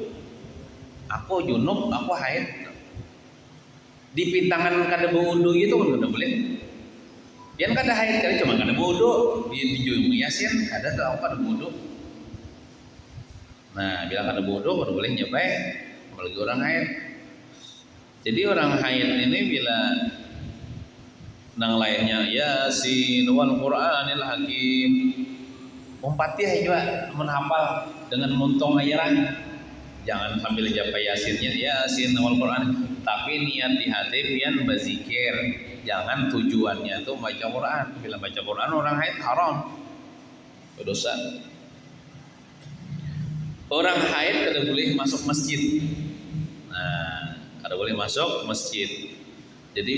Aku junub, aku haid. Di pintangan kada berwudu gitu kan kada boleh. Yang kada haid kali cuma kada berwudu, dijolongi yasin ada tuh aku kada berwudu. Nah, bila kada berwudu kada boleh nyapai apalagi orang haid. Jadi orang haid ini bila nang lainnya Yasin wal Qur'anil Hakim Mumpatih juga menghafal dengan muntung ayaran. Jangan sambil japa Yasinnya Yasin wal Quran, tapi niat di hati pian berzikir. Jangan tujuannya tuh baca Quran. Bila baca Quran orang haid haram, berdosa. Orang haid kada boleh masuk masjid. Nah, kada boleh masuk masjid. Jadi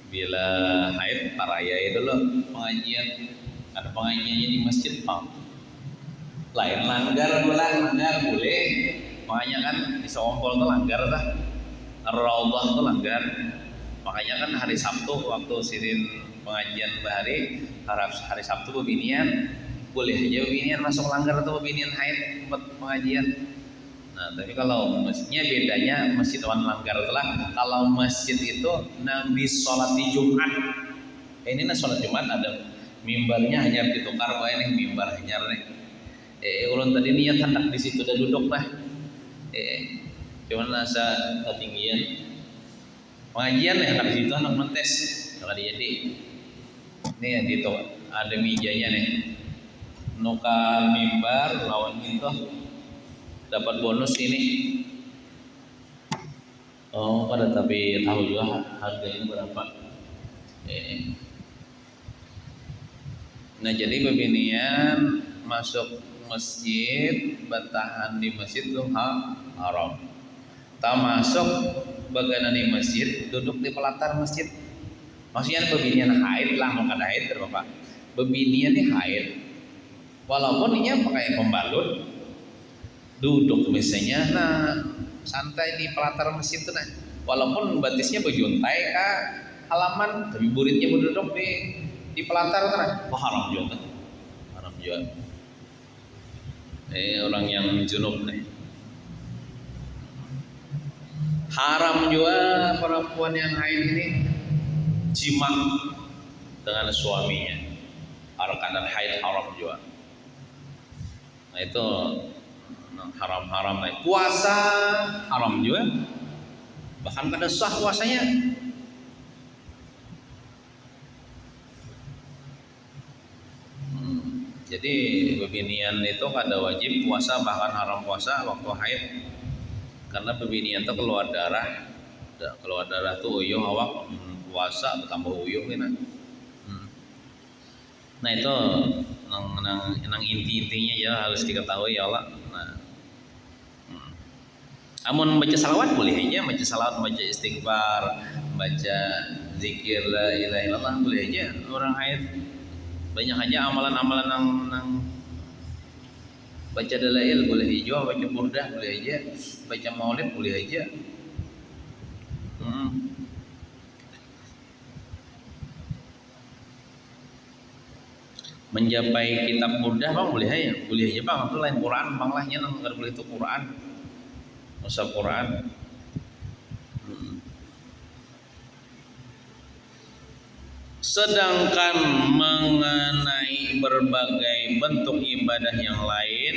bila haid paraya itu loh pengajian. Ada pengajiannya di masjid Pak. Lain langgar boleh. Makanya kan di Sompol tuh langgar tah. Ar-Raudhah tuh langgar. Makanya kan hari Sabtu waktu sidin pengajian bahari, hari Sabtu bebinian boleh aja bebinian masuk langgar atau bebinian haid tempat pengajian. Nah, tapi kalau masjidnya bedanya masjid wan langgar telah kalau masjid itu nang sholat di Jumat. Ini nah sholat Jumat ada mimbarnya hanya ditukar wae nih mimbar hanyar nih. Ulun tadi niat hendak di situ dan duduk lah. Cuman asa ketinggian pengajian ya hendak di situ hendak mentes kalau jadi. Ini yang itu ada mejanya nih. Nuka mimbar lawan itu dapat bonus ini. Oh, pada tapi tahu juga harganya berapa. Nah, jadi bebinian masuk masjid, bertahan di masjid itu haram. Tak masuk bagian di masjid, duduk di pelatar masjid. Maksudnya bebinian haid lah, mau kada haid berapa? Bebinian ini haid. Walaupun ini pakai pembalut, duduk misalnya, nah santai di pelatar masjid itu nah. Walaupun batisnya bejuntai ke halaman, tapi buritnya berduduk di pelatar itu nah. Oh, haram juga, haram juga. Orang yang junub nih. Haram juga perempuan yang haid ini jima dengan suaminya. Arkanan haid haram juga. Nah itu haram-haram nih. Puasa haram juga. Bahkan kada sah puasanya. Jadi bebinian itu kada wajib puasa, bahkan haram puasa waktu haid. Karena bebinian itu keluar darah. Keluar darah tuh uyuh awak puasa bertambah uyuh gitu. Nah itu nang inti-intinya ya harus diketahui ya Allah. Nah, amun baca salawat boleh aja, baca salawat, baca istighfar, baca zikir la ilaha illallah boleh aja orang haid. Banyak aja amalan-amalan nang baca dalail boleh aja, baca burdah boleh aja, baca maulid boleh aja. Menjapai kitab burdah bang boleh aja bang, itu lain Quran bang lahnya nang nggak boleh itu Quran, masa Quran. Sedangkan mengenai berbagai bentuk ibadah yang lain,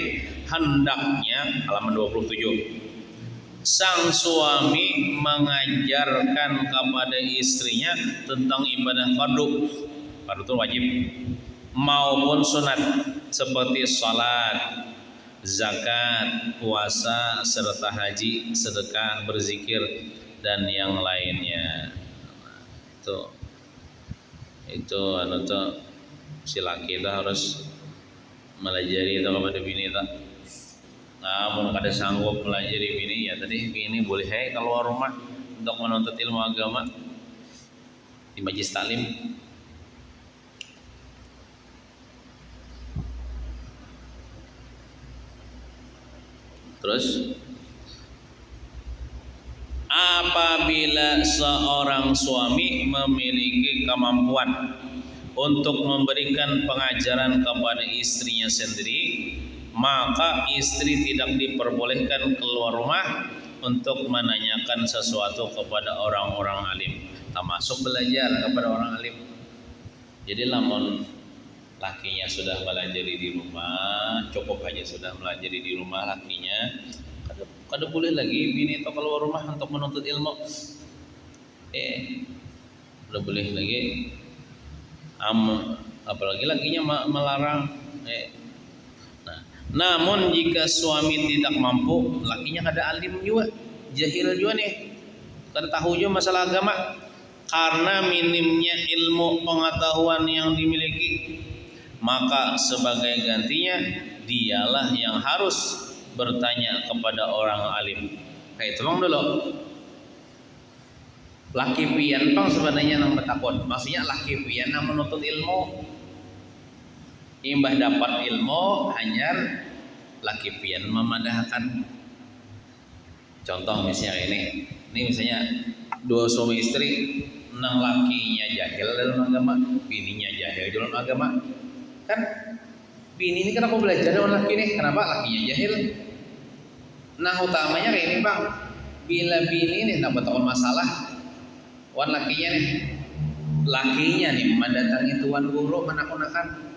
hendaknya halaman 27 sang suami mengajarkan kepada istrinya tentang ibadah fardu itu wajib maupun sunat seperti salat, zakat, puasa, serta haji, sedekah, berzikir dan yang lainnya. Itu anu tuh si laki itu harus melajari itu kepada bini tak. Namun kada sanggup melajari bini ya tadi bini boleh keluar rumah untuk menuntut ilmu agama di majlis taklim. Terus apabila seorang suami memiliki kemampuan untuk memberikan pengajaran kepada istrinya sendiri, maka istri tidak diperbolehkan keluar rumah untuk menanyakan sesuatu kepada orang-orang alim, termasuk belajar kepada orang alim. Jadi lamun lakinya sudah melajari di rumah, cukup aja sudah melajari di rumah lakinya, kada boleh lagi bini itu keluar rumah untuk menuntut ilmu. Kada boleh lagi. Apalagi lakinya melarang. Nah, namun jika suami tidak mampu, lakinya kada alim juga, jahil juga nih, kada tahu juga masalah agama, karena minimnya ilmu pengetahuan yang dimiliki, maka sebagai gantinya dialah yang harus bertanya kepada orang alim. Kayak itu bang dulu. Laki pian bang sebenarnya nang bertakon. Maksudnya laki pian nang menuntut ilmu. Imbah dapat ilmu hanyar laki pian memadahkan. Contoh misalnya ini misalnya dua suami istri nang lakinya jahil dalam agama, bininya jahil dalam agama. Kan bini ini kenapa belajar dengan laki ini? Kenapa lakinya jahil? Nah utamanya kayak ini bang, bila bini ini dapat tahu masalah, wan lakinya nih mendatangi tuan guru menakunakan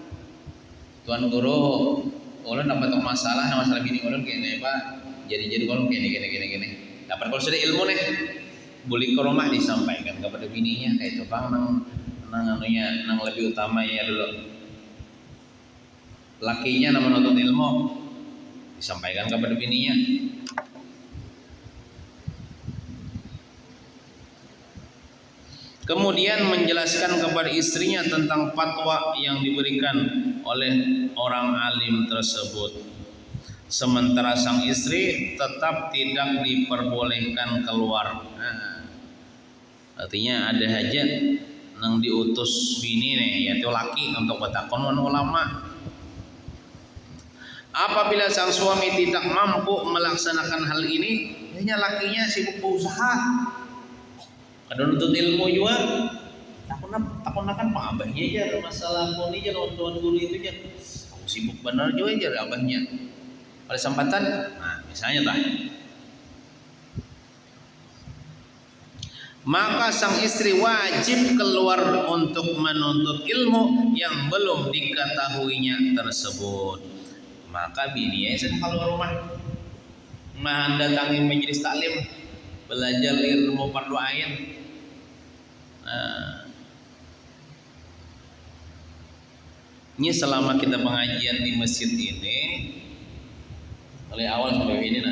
tuan guru, ulun dapat tahu masalah bini ulun kayak pak, jadi ulun gini. Dapat kalau sudah ilmu nih, boleh ke rumah disampaikan kepada bininya kayak itu bang, nang lebih utamanya dulu. Lakinya nama menuntut ilmu disampaikan kepada bininya. Kemudian menjelaskan kepada istrinya tentang fatwa yang diberikan oleh orang alim tersebut. Sementara sang istri tetap tidak diperbolehkan keluar. Nah, artinya ada hajat yang diutus bini nih, yaitu laki untuk bertakon ulama. Apabila sang suami tidak mampu melaksanakan hal ini, hanya lakinya sibuk berusaha. Ada nuntut ilmu juga, takut kan pak abahnya aja masalah poni aja tuan guru itu aja. Aku sibuk benar juga aja abahnya. Ada kesempatan, nah misalnya maka sang istri wajib keluar untuk menuntut ilmu yang belum diketahuinya tersebut. Maka bininya sedang keluar rumah, mendatangi majelis taklim, belajar ilmu fardu ain. Ini selama kita pengajian di masjid ini, mulai awal sampai ini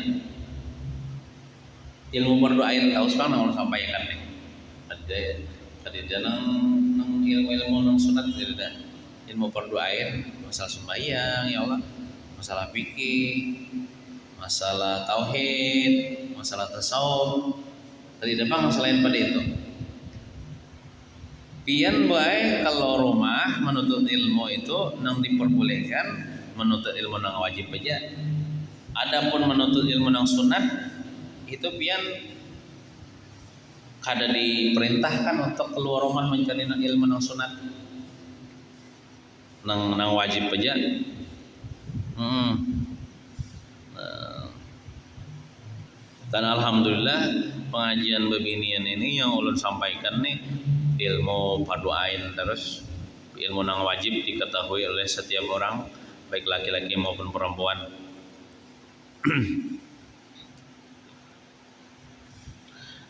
ilmu fardu ain tahu sekarang mau sampaikan nih. Ada nang ilmu nang sunat ada ilmu fardu ain, masalah sembahyang ya Allah, masalah fikih, masalah tauhid, masalah tasawuf. Tidak bang selain pada itu. Pian baik kalau rumah menuntut ilmu itu nang diperbolehkan menuntut ilmu nang wajib aja. Adapun menuntut ilmu nang sunat itu pian kada diperintahkan untuk keluar rumah mencari ilmu nang sunat. Nang wajib aja. Dan alhamdulillah pengajian beginian ini yang ulun sampaikan nih ilmu fardu ain, terus ilmu nang wajib diketahui oleh setiap orang baik laki-laki maupun perempuan.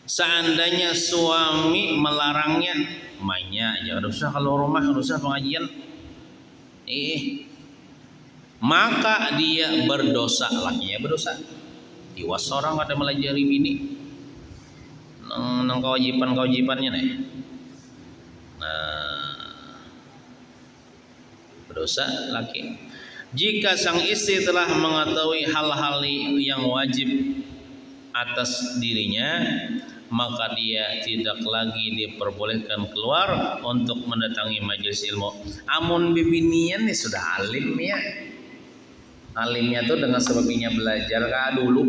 Seandainya suami melarangnya, mainnya jangan usah kalau rumah, enggak usah pengajian, maka dia berdosa, lakinya berdosa. Tiwas orang ada melajari bini nang kewajibannya nih. Berdosa laki. Jika sang istri telah mengetahui hal-hal yang wajib atas dirinya, maka dia tidak lagi diperbolehkan keluar untuk mendatangi majelis ilmu. Amun bibinian nih sudah alim ya. Alimnya tuh dengan sebabnya belajar dulu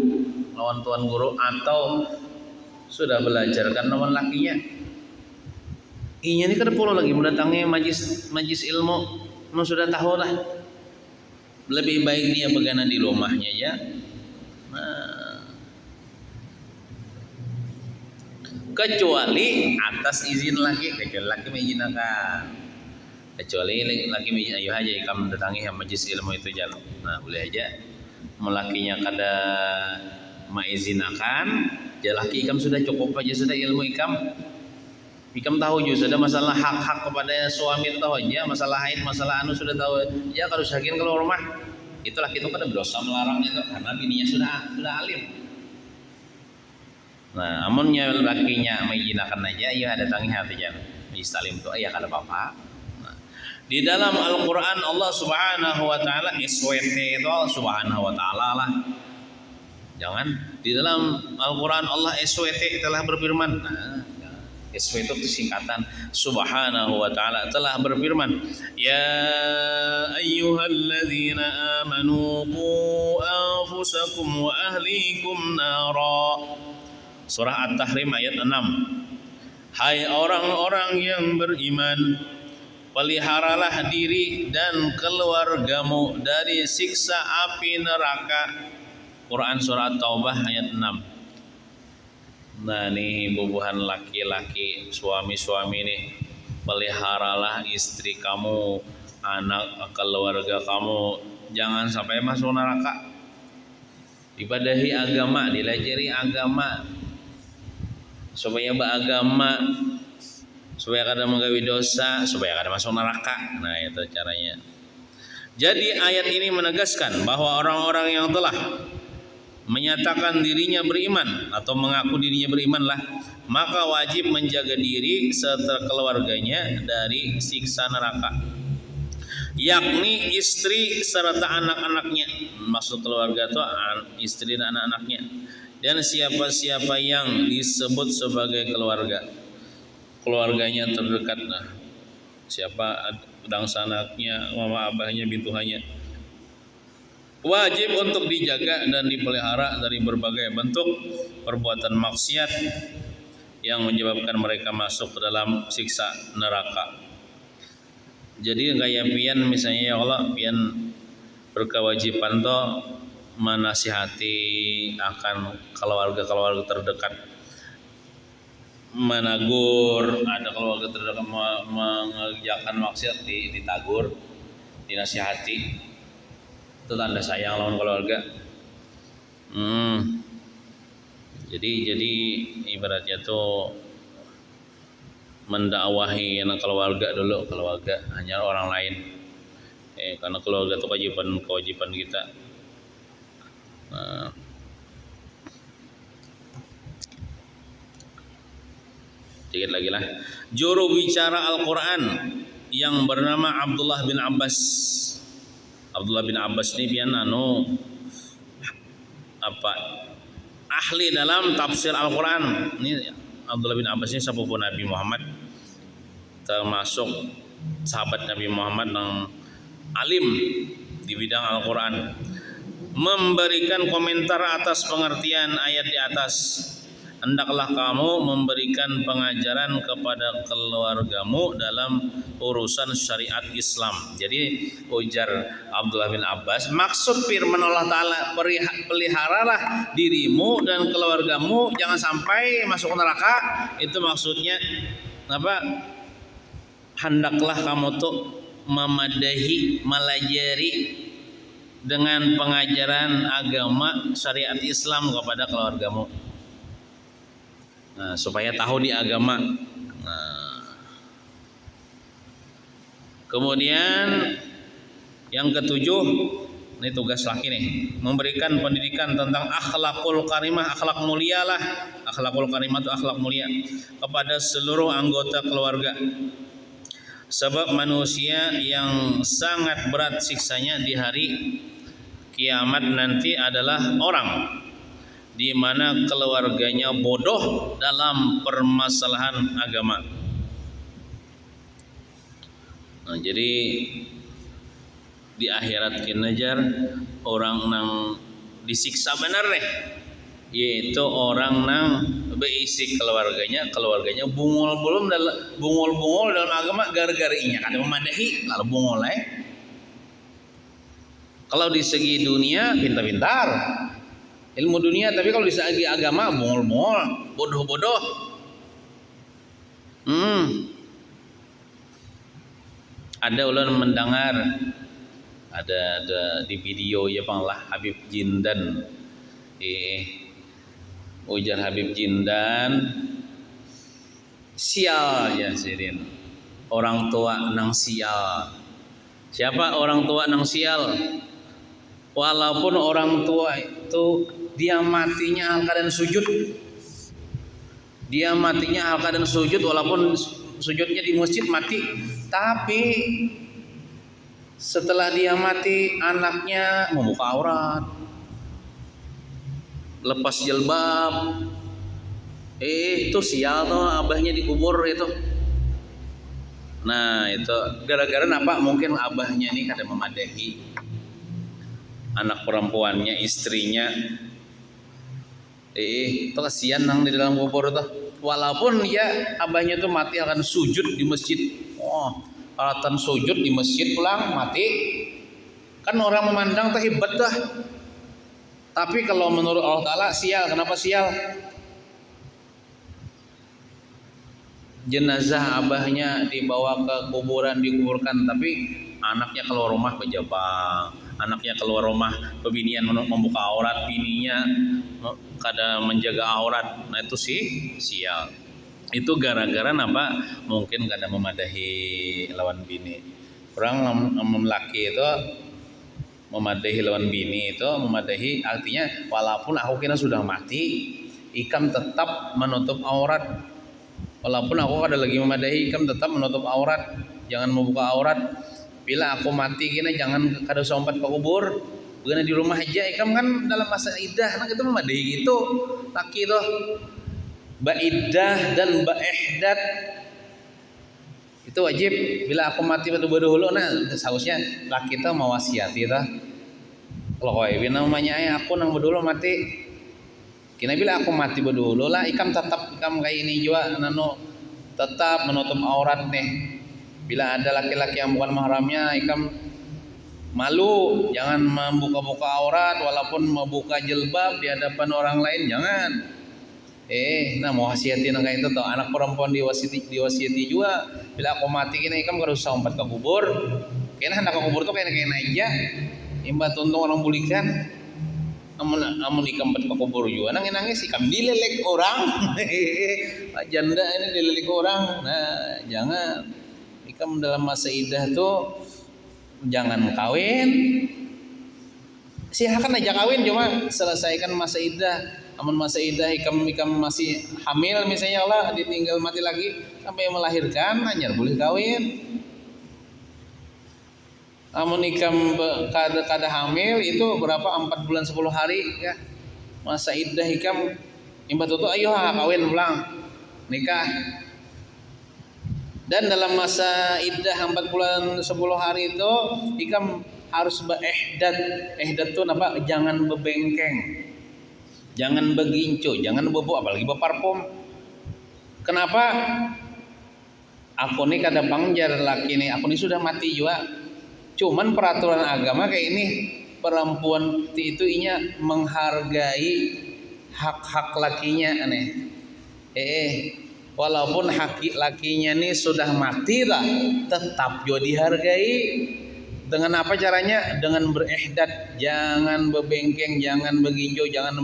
lawan tuan guru atau sudah belajar kan lawan lakinya. Ini kan perlu lagi mendatangi majlis ilmu, sudah tahu lah. Lebih baik dia begana di rumahnya ya. Kecuali atas izin laki, kecuali laki mengizinkan. Kecuali laki mengizinkan, ayo aja kamu mendatangi majlis ilmu itu jalan. Nah boleh aja. Melakinya kada mengizinkan, ya laki ikam sudah cukup aja sudah ilmu ikam. Ikam tahu juga sudah masalah hak-hak kepada suami tahu aja, masalah haid, masalah sudah tahu. Ya kalau sakin keluar rumah, itulah kita pada berdosa melarangnya itu karena bininya sudah alim. Nah, amunnya lakinya mengizinkan aja, ya datangi hati jangan. Majlis taklim itu ya kada apa-apa. Nah, di dalam Al-Qur'an Allah Subhanahu wa taala SWT itu Subhanahu wa taala lah. Jangan di dalam Al-Qur'an Allah SWT telah berfirman. Nah, SWT itu singkatan Subhanahu wa ta'ala telah berfirman, ya ayyuhalladzina amanu qu anfusakum wa ahlikum nara. Surah At-Tahrim ayat 6. Hai orang-orang yang beriman, peliharalah diri dan keluargamu dari siksa api neraka. Quran surat Taubah ayat 6. Nah nih bubuhan laki-laki, suami-suami nih, peliharalah istri kamu, anak, keluarga kamu, jangan sampai masuk neraka. Ibadahi agama, dilajari agama, supaya beragama, supaya kada menggawi dosa, supaya kada masuk neraka. Nah itu caranya. Jadi ayat ini menegaskan bahwa orang-orang yang telah menyatakan dirinya beriman atau mengaku dirinya beriman lah, maka wajib menjaga diri serta keluarganya dari siksa neraka, yakni istri serta anak-anaknya. Maksud keluarga itu istri dan anak-anaknya, dan siapa-siapa yang disebut sebagai keluarganya terdekat. Nah, siapa bangsa anaknya, mama abahnya, bintuhannya, wajib untuk dijaga dan dipelihara dari berbagai bentuk perbuatan maksiat yang menyebabkan mereka masuk ke dalam siksa neraka. Jadi kayak pian misalnya, ya Allah, pian berkewajiban to menasihati akan keluarga terdekat, menegur, ada keluarga terdekat mengerjakan maksiat, ditagur, dinasihati. Itu tanda sayang lawan keluarga. Jadi ibaratnya tuh mendakwahi anak keluarga dulu, keluarga hanya orang lain. Karena keluarga itu kewajiban kita. Sedikit lagi lah. Juru bicara Al-Quran yang bernama Abdullah bin Abbas. Abdullah bin Abbas ini pian ahli dalam tafsir Al-Quran. Ini Abdullah bin Abbas ini sepupu Nabi Muhammad, termasuk sahabat Nabi Muhammad yang alim di bidang Al-Quran, memberikan komentar atas pengertian ayat di atas. Hendaklah kamu memberikan pengajaran kepada keluargamu dalam urusan syariat Islam. Jadi ujar Abdullah bin Abbas, maksud firman Allah Ta'ala, peliharalah dirimu dan keluargamu jangan sampai masuk neraka. Itu maksudnya apa? Hendaklah kamu tuh memadahi, melajari dengan pengajaran agama syariat Islam kepada keluargamu. Nah, supaya tahu di agama. Nah, kemudian yang ketujuh, ini tugas laki nih, memberikan pendidikan tentang akhlakul karimah, akhlak mulia lah. Akhlakul karimah itu akhlak mulia kepada seluruh anggota keluarga. Sebab manusia yang sangat berat siksanya di hari kiamat nanti adalah orang di mana keluarganya bodoh dalam permasalahan agama. Nah, jadi di akhirat kinajar orang nang disiksa benar deh, yaitu orang nang beisi keluarganya bungul dalam agama gara-gara inya kada memadahi lalu bungul Kalau di segi dunia pintar-pintar ilmu dunia, tapi kalau di segi agama bungul-bungul, bodoh-bodoh. Ada ulun mendengar ada di video ya bang lah Habib Jindan, ujar Habib Jindan, sial ya sirin, orang tua nang sial. Siapa orang tua nang sial? Walaupun orang tua itu dia matinya hal keadaan sujud, walaupun sujudnya di masjid mati, tapi setelah dia mati anaknya membuka aurat, lepas jilbab, itu sial tuh abahnya dikubur itu. Nah itu gara-gara apa? Mungkin abahnya ini kada memadahi anak perempuannya, istrinya. Itu kasihan nang di dalam kubur tuh. walaupun ya abahnya tuh mati akan sujud di masjid. Oh, alatan sujud di masjid pulang mati. Kan orang memandang tuh hebat dah. Tapi kalau menurut Allah Ta'ala sial. Kenapa sial? Jenazah abahnya dibawa ke kuburan, dikuburkan, tapi anaknya keluar rumah bejabang, anaknya keluar rumah pebinian membuka aurat, bininya kada menjaga aurat. Nah itu sih sial. Itu gara-gara apa? Mungkin kada memadahi lawan bini. Orang laki itu memadahi lawan bini itu memadahi artinya walaupun aku kira sudah mati, ikam tetap menutup aurat. Walaupun aku kada lagi memadahi, ikam tetap menutup aurat, jangan membuka aurat. Bila aku mati kena jangan kada sompat ke kubur, bukan di rumah aja. Ikam kan dalam masa iddah, nah itu memadahi gitu. Laki itu ba'iddah dan ba'ihdat itu wajib. Bila aku mati berdahulu, nah seharusnya laki itu mewasiati itu. Kalau kau ibu namanya aku nang berdulu mati. Kina bila aku mati berdulu lah, ikam tetap ikam kayak ini juga, nano tetap menutup aurat nih. Bila ada laki-laki yang bukan mahramnya, ikam malu, jangan membuka-buka aurat, walaupun membuka jilbab di hadapan orang lain, jangan. Nah mau wasiati nang kayak itu tau, anak perempuan diwasiati juga. Bila aku mati kina ikam harus sampat ke kubur. Kina hendak ke kubur tuh kayak aja. Imba tuntung orang bulikan. Amun ikam ke kubur juga nangis ikam dilelek orang. Janda ini dilelek orang. Nah jangan, ikam dalam masa iddah tuh jangan kawin. Silakan aja kawin, cuma selesaikan masa iddah. Amun masa iddah ikam masih hamil misalnya Allah ditinggal mati lagi sampai melahirkan, hanya boleh kawin. Amun ikam kada hamil itu berapa 4 bulan 10 hari ya. Masa iddah ikam imba tutu ayo kawin pulang nikah. Dan dalam masa iddah 4 bulan 10 hari itu ikam harus beihdat. Ihdat itu apa? Jangan bebengkeng. Jangan begincu, jangan bobok apalagi beparfum. Kenapa? Aku nih kada bangjar laki nih, aku nih sudah mati juga. Cuman peraturan agama kayak ini, perempuan itu inya menghargai hak-hak lakinya aneh. Walaupun hak lakinya nih sudah mati lah, tetap juga dihargai. Dengan apa caranya? Dengan berihdat, jangan bebengkeng, jangan beginjo, jangan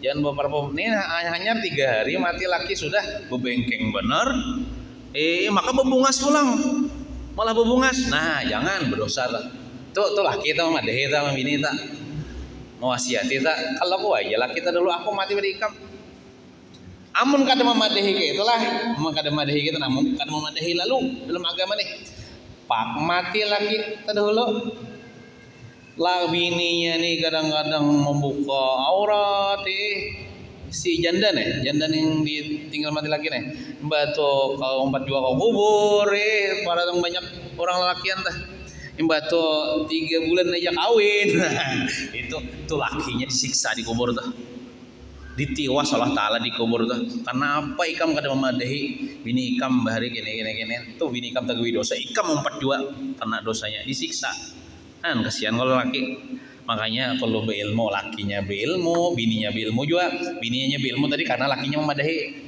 berparfum. Ini hanya 3 hari mati laki sudah bebengkeng bener. Maka bebungas pulang. Malah bebungas. Nah, jangan berdosa lah. Tuh laki kita madahi ta bini ta. Mewasiati ta. Kalau aku aja laki kita dulu aku mati pada ikam. Amun kada memadahi ke itulah, kada memadahi kita namun kada memadahi lalu dalam agama nih. Pak mati laki kita dulu. Lah bininya nih kadang-kadang membuka aurat si janda yang ditinggal mati laki nih. Mbak tuh kalau 4 juga kau kubur para banyak orang lelakian tah. Mbak tuh 3 bulan aja kawin. itu lakinya disiksa di kubur tuh. Ditiwas Allah Ta'ala di kubur tuh. Karena apa ikam kada memadahi bini ikam bahari gini. Tuh bini ikam tagawi dosa. Ikam 4 juga karena dosanya disiksa. Kan kasihan kalau laki. Makanya kalau berilmu lakinya berilmu, bininya berilmu juga. Bininya berilmu tadi karena lakinya memadahi.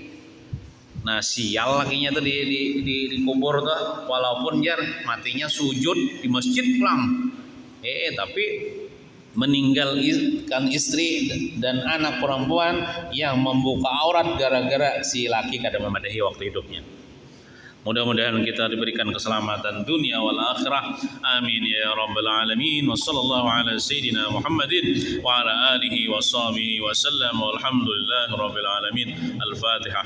Nah sial lakinya tuh di kubur tuh, walaupun jar matinya sujud di masjid pulang. Tapi meninggalkan istri dan anak perempuan yang membuka aurat gara-gara si laki kada memadahi waktu hidupnya. Mudah-mudahan kita diberikan keselamatan dunia wal akhirah. Amin ya rabbal alamin. Wa sallallahu ala sayyidina Muhammadin wa ala alihi wa sahbihi wa sallam. Walhamdulillahi rabbil alamin. Al-Fatihah.